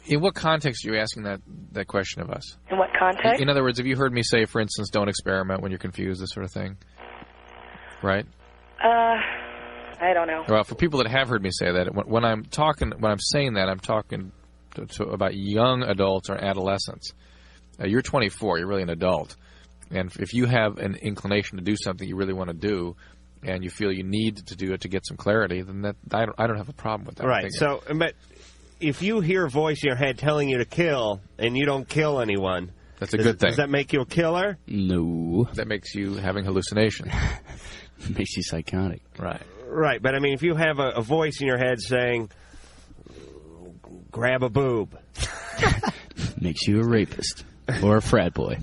In what context are you asking that question of us? In what context? In other words, have you heard me say, for instance, don't experiment when you're confused, this sort of thing? Right? I don't know. Well, for people that have heard me say that, when I'm saying that, I'm talking about young adults or adolescents. You're 24. You're really an adult. And if you have an inclination to do something you really want to do, and you feel you need to do it to get some clarity, then I don't have a problem with that. Right. So, but if you hear a voice in your head telling you to kill, and you don't kill anyone, that's a good thing. Does that make you a killer? No. That makes you having hallucinations. Makes you psychotic. Right. Right. But I mean, if you have a voice in your head saying, "Grab a boob," makes you a rapist. Or a frat boy.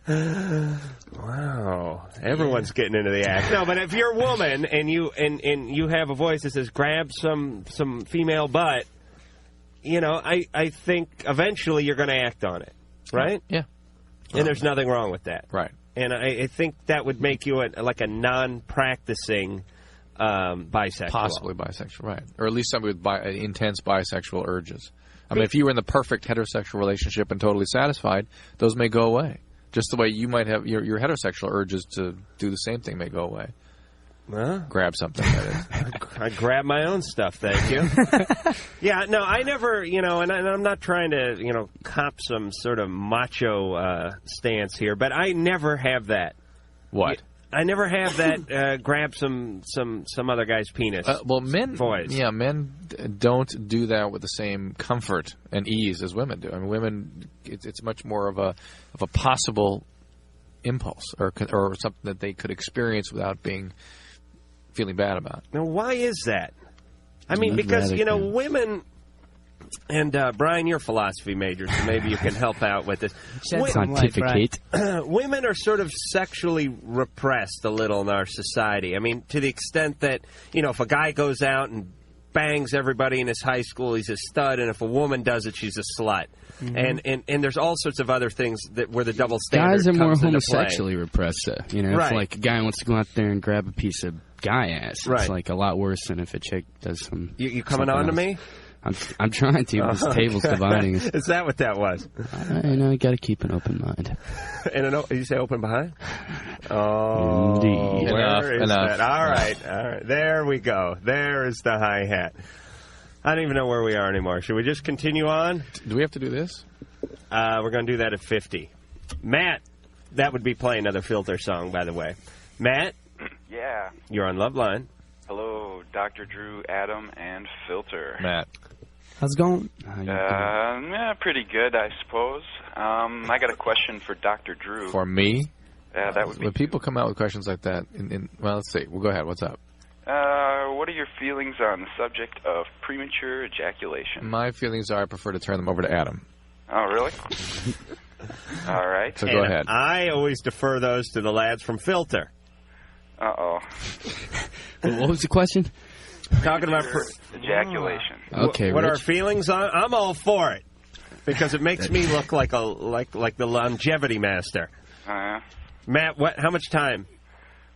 Wow. Everyone's getting into the act. No, but if you're a woman and you have a voice that says grab some female butt, you know, I think eventually you're going to act on it. Right? Yeah. And there's nothing wrong with that. Right. And I think that would make you like a non-practicing bisexual. Possibly bisexual, right. Or at least somebody with intense bisexual urges. I mean, if you were in the perfect heterosexual relationship and totally satisfied, those may go away. Just the way you might have your heterosexual urges to do the same thing may go away. Huh? Grab something, that is. I grab my own stuff, thank you. Yeah, no, I never, you know, and I'm not trying to, you know, cop some sort of macho stance here, but I never have that. What? I never have that grab some other guy's penis. Well, men don't do that with the same comfort and ease as women do. I mean, women, it's much more of a possible impulse or something that they could experience without feeling bad about. Now, why is that? I mean, because, women... And, Brian, you're a philosophy major, so maybe you can help out with this. Pontificate. Women are sort of sexually repressed a little in our society. I mean, to the extent that, if a guy goes out and bangs everybody in his high school, he's a stud, and if a woman does it, she's a slut. Mm-hmm. And there's all sorts of other things where the double standard guys are more comes into play. homosexually repressed, though. It's like a guy wants to go out there and grab a piece of guy ass. It's like a lot worse than if a chick does some. You coming on to me? I'm trying to. This table's dividing. Is that what that was? You got to keep an open mind. And did you say open behind? Oh, indeed. Where is that? All right. There we go. There is the hi-hat. I don't even know where we are anymore. Should we just continue on? Do we have to do this? We're going to do that at 50. Matt, that would be playing another Filter song, by the way. Matt? Yeah. You're on Loveline. Hello, Dr. Drew, Adam, and Filter. Matt. How's it going? Pretty good, I suppose. I got a question for Dr. Drew. For me? That would be. When people come out with questions like that, well, let's see. Well, go ahead. What's up? What are your feelings on the subject of premature ejaculation? My feelings are I prefer to turn them over to Adam. Oh, really? All right. So go ahead. I always defer those to the lads from Filter. Uh-oh. What was the question? Talking about ejaculation. Okay, what are our feelings on? I'm all for it because it makes me look like the longevity master. Matt, how much time?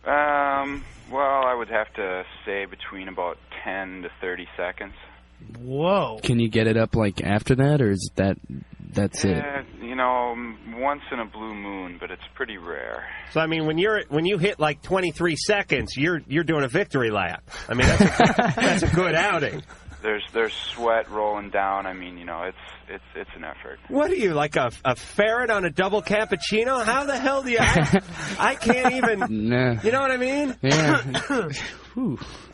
Well, I would have to say between about 10 to 30 seconds. Whoa. Can you get it up after that, or is that's it? Once in a blue moon, but it's pretty rare. So I mean, when you hit 23 seconds, you're doing a victory lap. I mean, that's a good outing. There's sweat rolling down. I mean, it's an effort. What are you, like a ferret on a double cappuccino? How the hell do you... I can't even... No. You know what I mean? Yeah.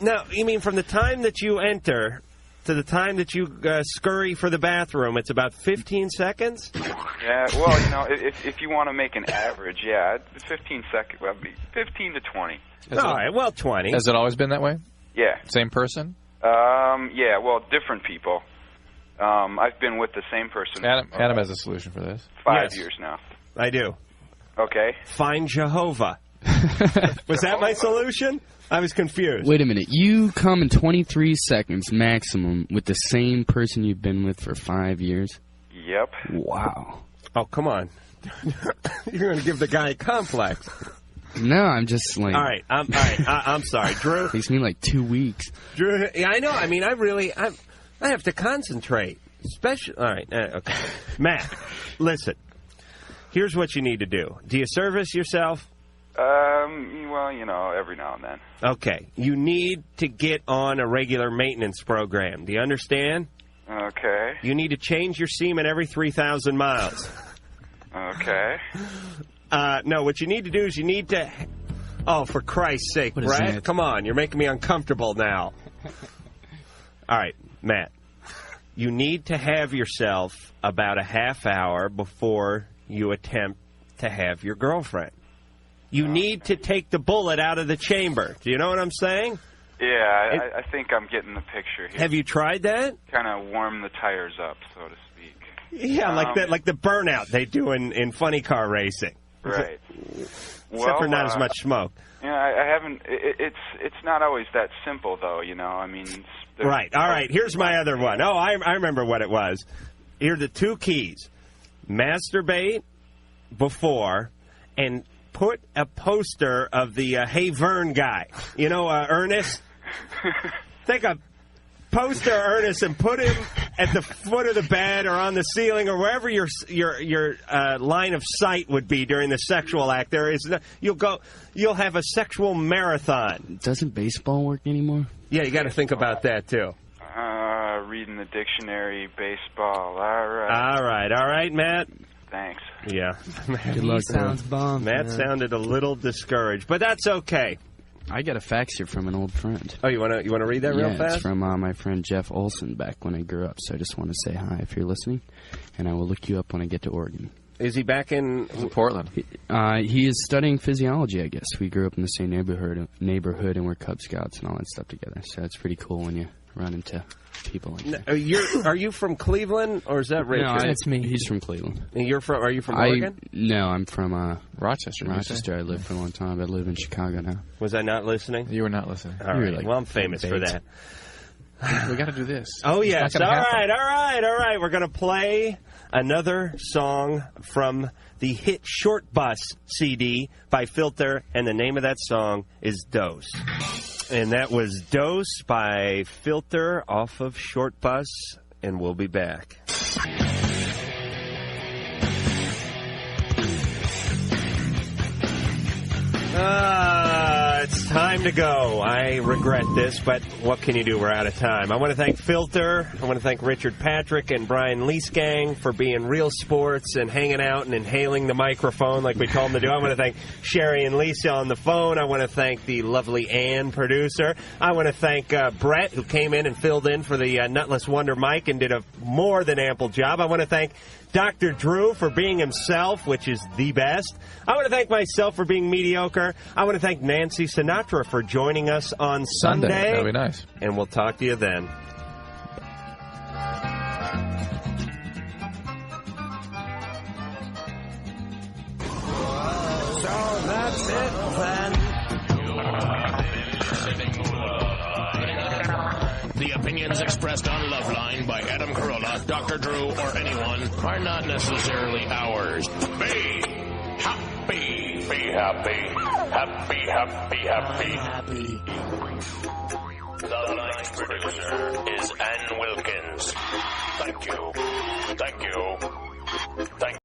Now, you mean from the time that you enter to the time that you scurry for the bathroom, it's about 15 seconds? Yeah, well, if you want to make an average, 15 seconds, well, 15 to 20. All right, well, 20. Has it always been that way? Yeah. Same person? Yeah, well, different people. I've been with the same person. Adam has a solution for this. 5 years now. I do. Okay. Find Jehovah. Was that my solution? I was confused. Wait a minute. You come in 23 seconds maximum with the same person you've been with for 5 years? Yep. Wow. Oh, come on. You're going to give the guy a complex. No, I'm just like... All right, I'm sorry. Drew... It takes me 2 weeks. Drew, yeah, I know. I mean, I have to concentrate. All right, okay. Matt, listen. Here's what you need to do. Do you service yourself? Well, every now and then. Okay. You need to get on a regular maintenance program. Do you understand? Okay. You need to change your semen every 3,000 miles. Okay. No, what you need to do is you need to... Oh, for Christ's sake, Brad, come on. You're making me uncomfortable now. All right, Matt. You need to have yourself about a half hour before you attempt to have your girlfriend. You need to take the bullet out of the chamber. Do you know what I'm saying? Yeah, I think I'm getting the picture here. Have you tried that? Kind of warm the tires up, so to speak. Yeah, like the burnout they do in funny car racing. Right. Except for not as much smoke. Yeah, I haven't. It's not always that simple, though. I mean. Right. All right. Here's my other one. Oh, I remember what it was. Here are the two keys: masturbate before, and put a poster of the Hey Vern guy. Ernest. Take a poster of Ernest and put him at the foot of the bed or on the ceiling or wherever your line of sight would be during the sexual act. You'll have a sexual marathon. Doesn't baseball work anymore? Yeah, you got to think about that too. Reading the dictionary, baseball. All right, Matt. Thanks. Yeah. Good luck. Sounds bummed. Matt sounded a little discouraged, but that's okay. I got a fax here from an old friend. Oh, you want to read that real fast? Yeah, it's from my friend Jeff Olson back when I grew up. So I just want to say hi if you're listening, and I will look you up when I get to Oregon. Is he back in Portland? He is studying physiology, I guess. We grew up in the same neighborhood, and we're Cub Scouts and all that stuff together. So it's pretty cool when you run into people like that. Are you from Cleveland, or is that Richard? No, that's me. He's from Cleveland. And are you from Oregon? No, I'm from Rochester. Rochester. I lived for a long time. I live in Chicago now. Was I not listening? You were not listening. All right. Well, I'm famous for that. We got to do this. Oh, yes. All right. We're going to play another song from the hit Short Bus CD by Filter, and the name of that song is Dose. And that was Dose by Filter off of Short Bus, and we'll be back. It's time to go. I regret this, but what can you do? We're out of time. I want to thank Filter. I want to thank Richard Patrick and Brian Leesgang for being real sports and hanging out and inhaling the microphone like we told them to do. I want to thank Sherry and Lisa on the phone. I want to thank the lovely Ann, producer. I want to thank Brett, who came in and filled in for the Nutless Wonder Mike and did a more than ample job. I want to thank Dr. Drew for being himself, which is the best. I want to thank myself for being mediocre. I want to thank Nancy Sinatra for joining us on Sunday. That'll be nice. And we'll talk to you then. So that's it then. The opinions expressed on Loveline by Adam Carolla, Dr. Drew, or anyone are not necessarily ours. Be happy. Be happy. Happy, happy, happy. Loveline's producer is Ann Wilkins. Thank you. Thank you. Thank you.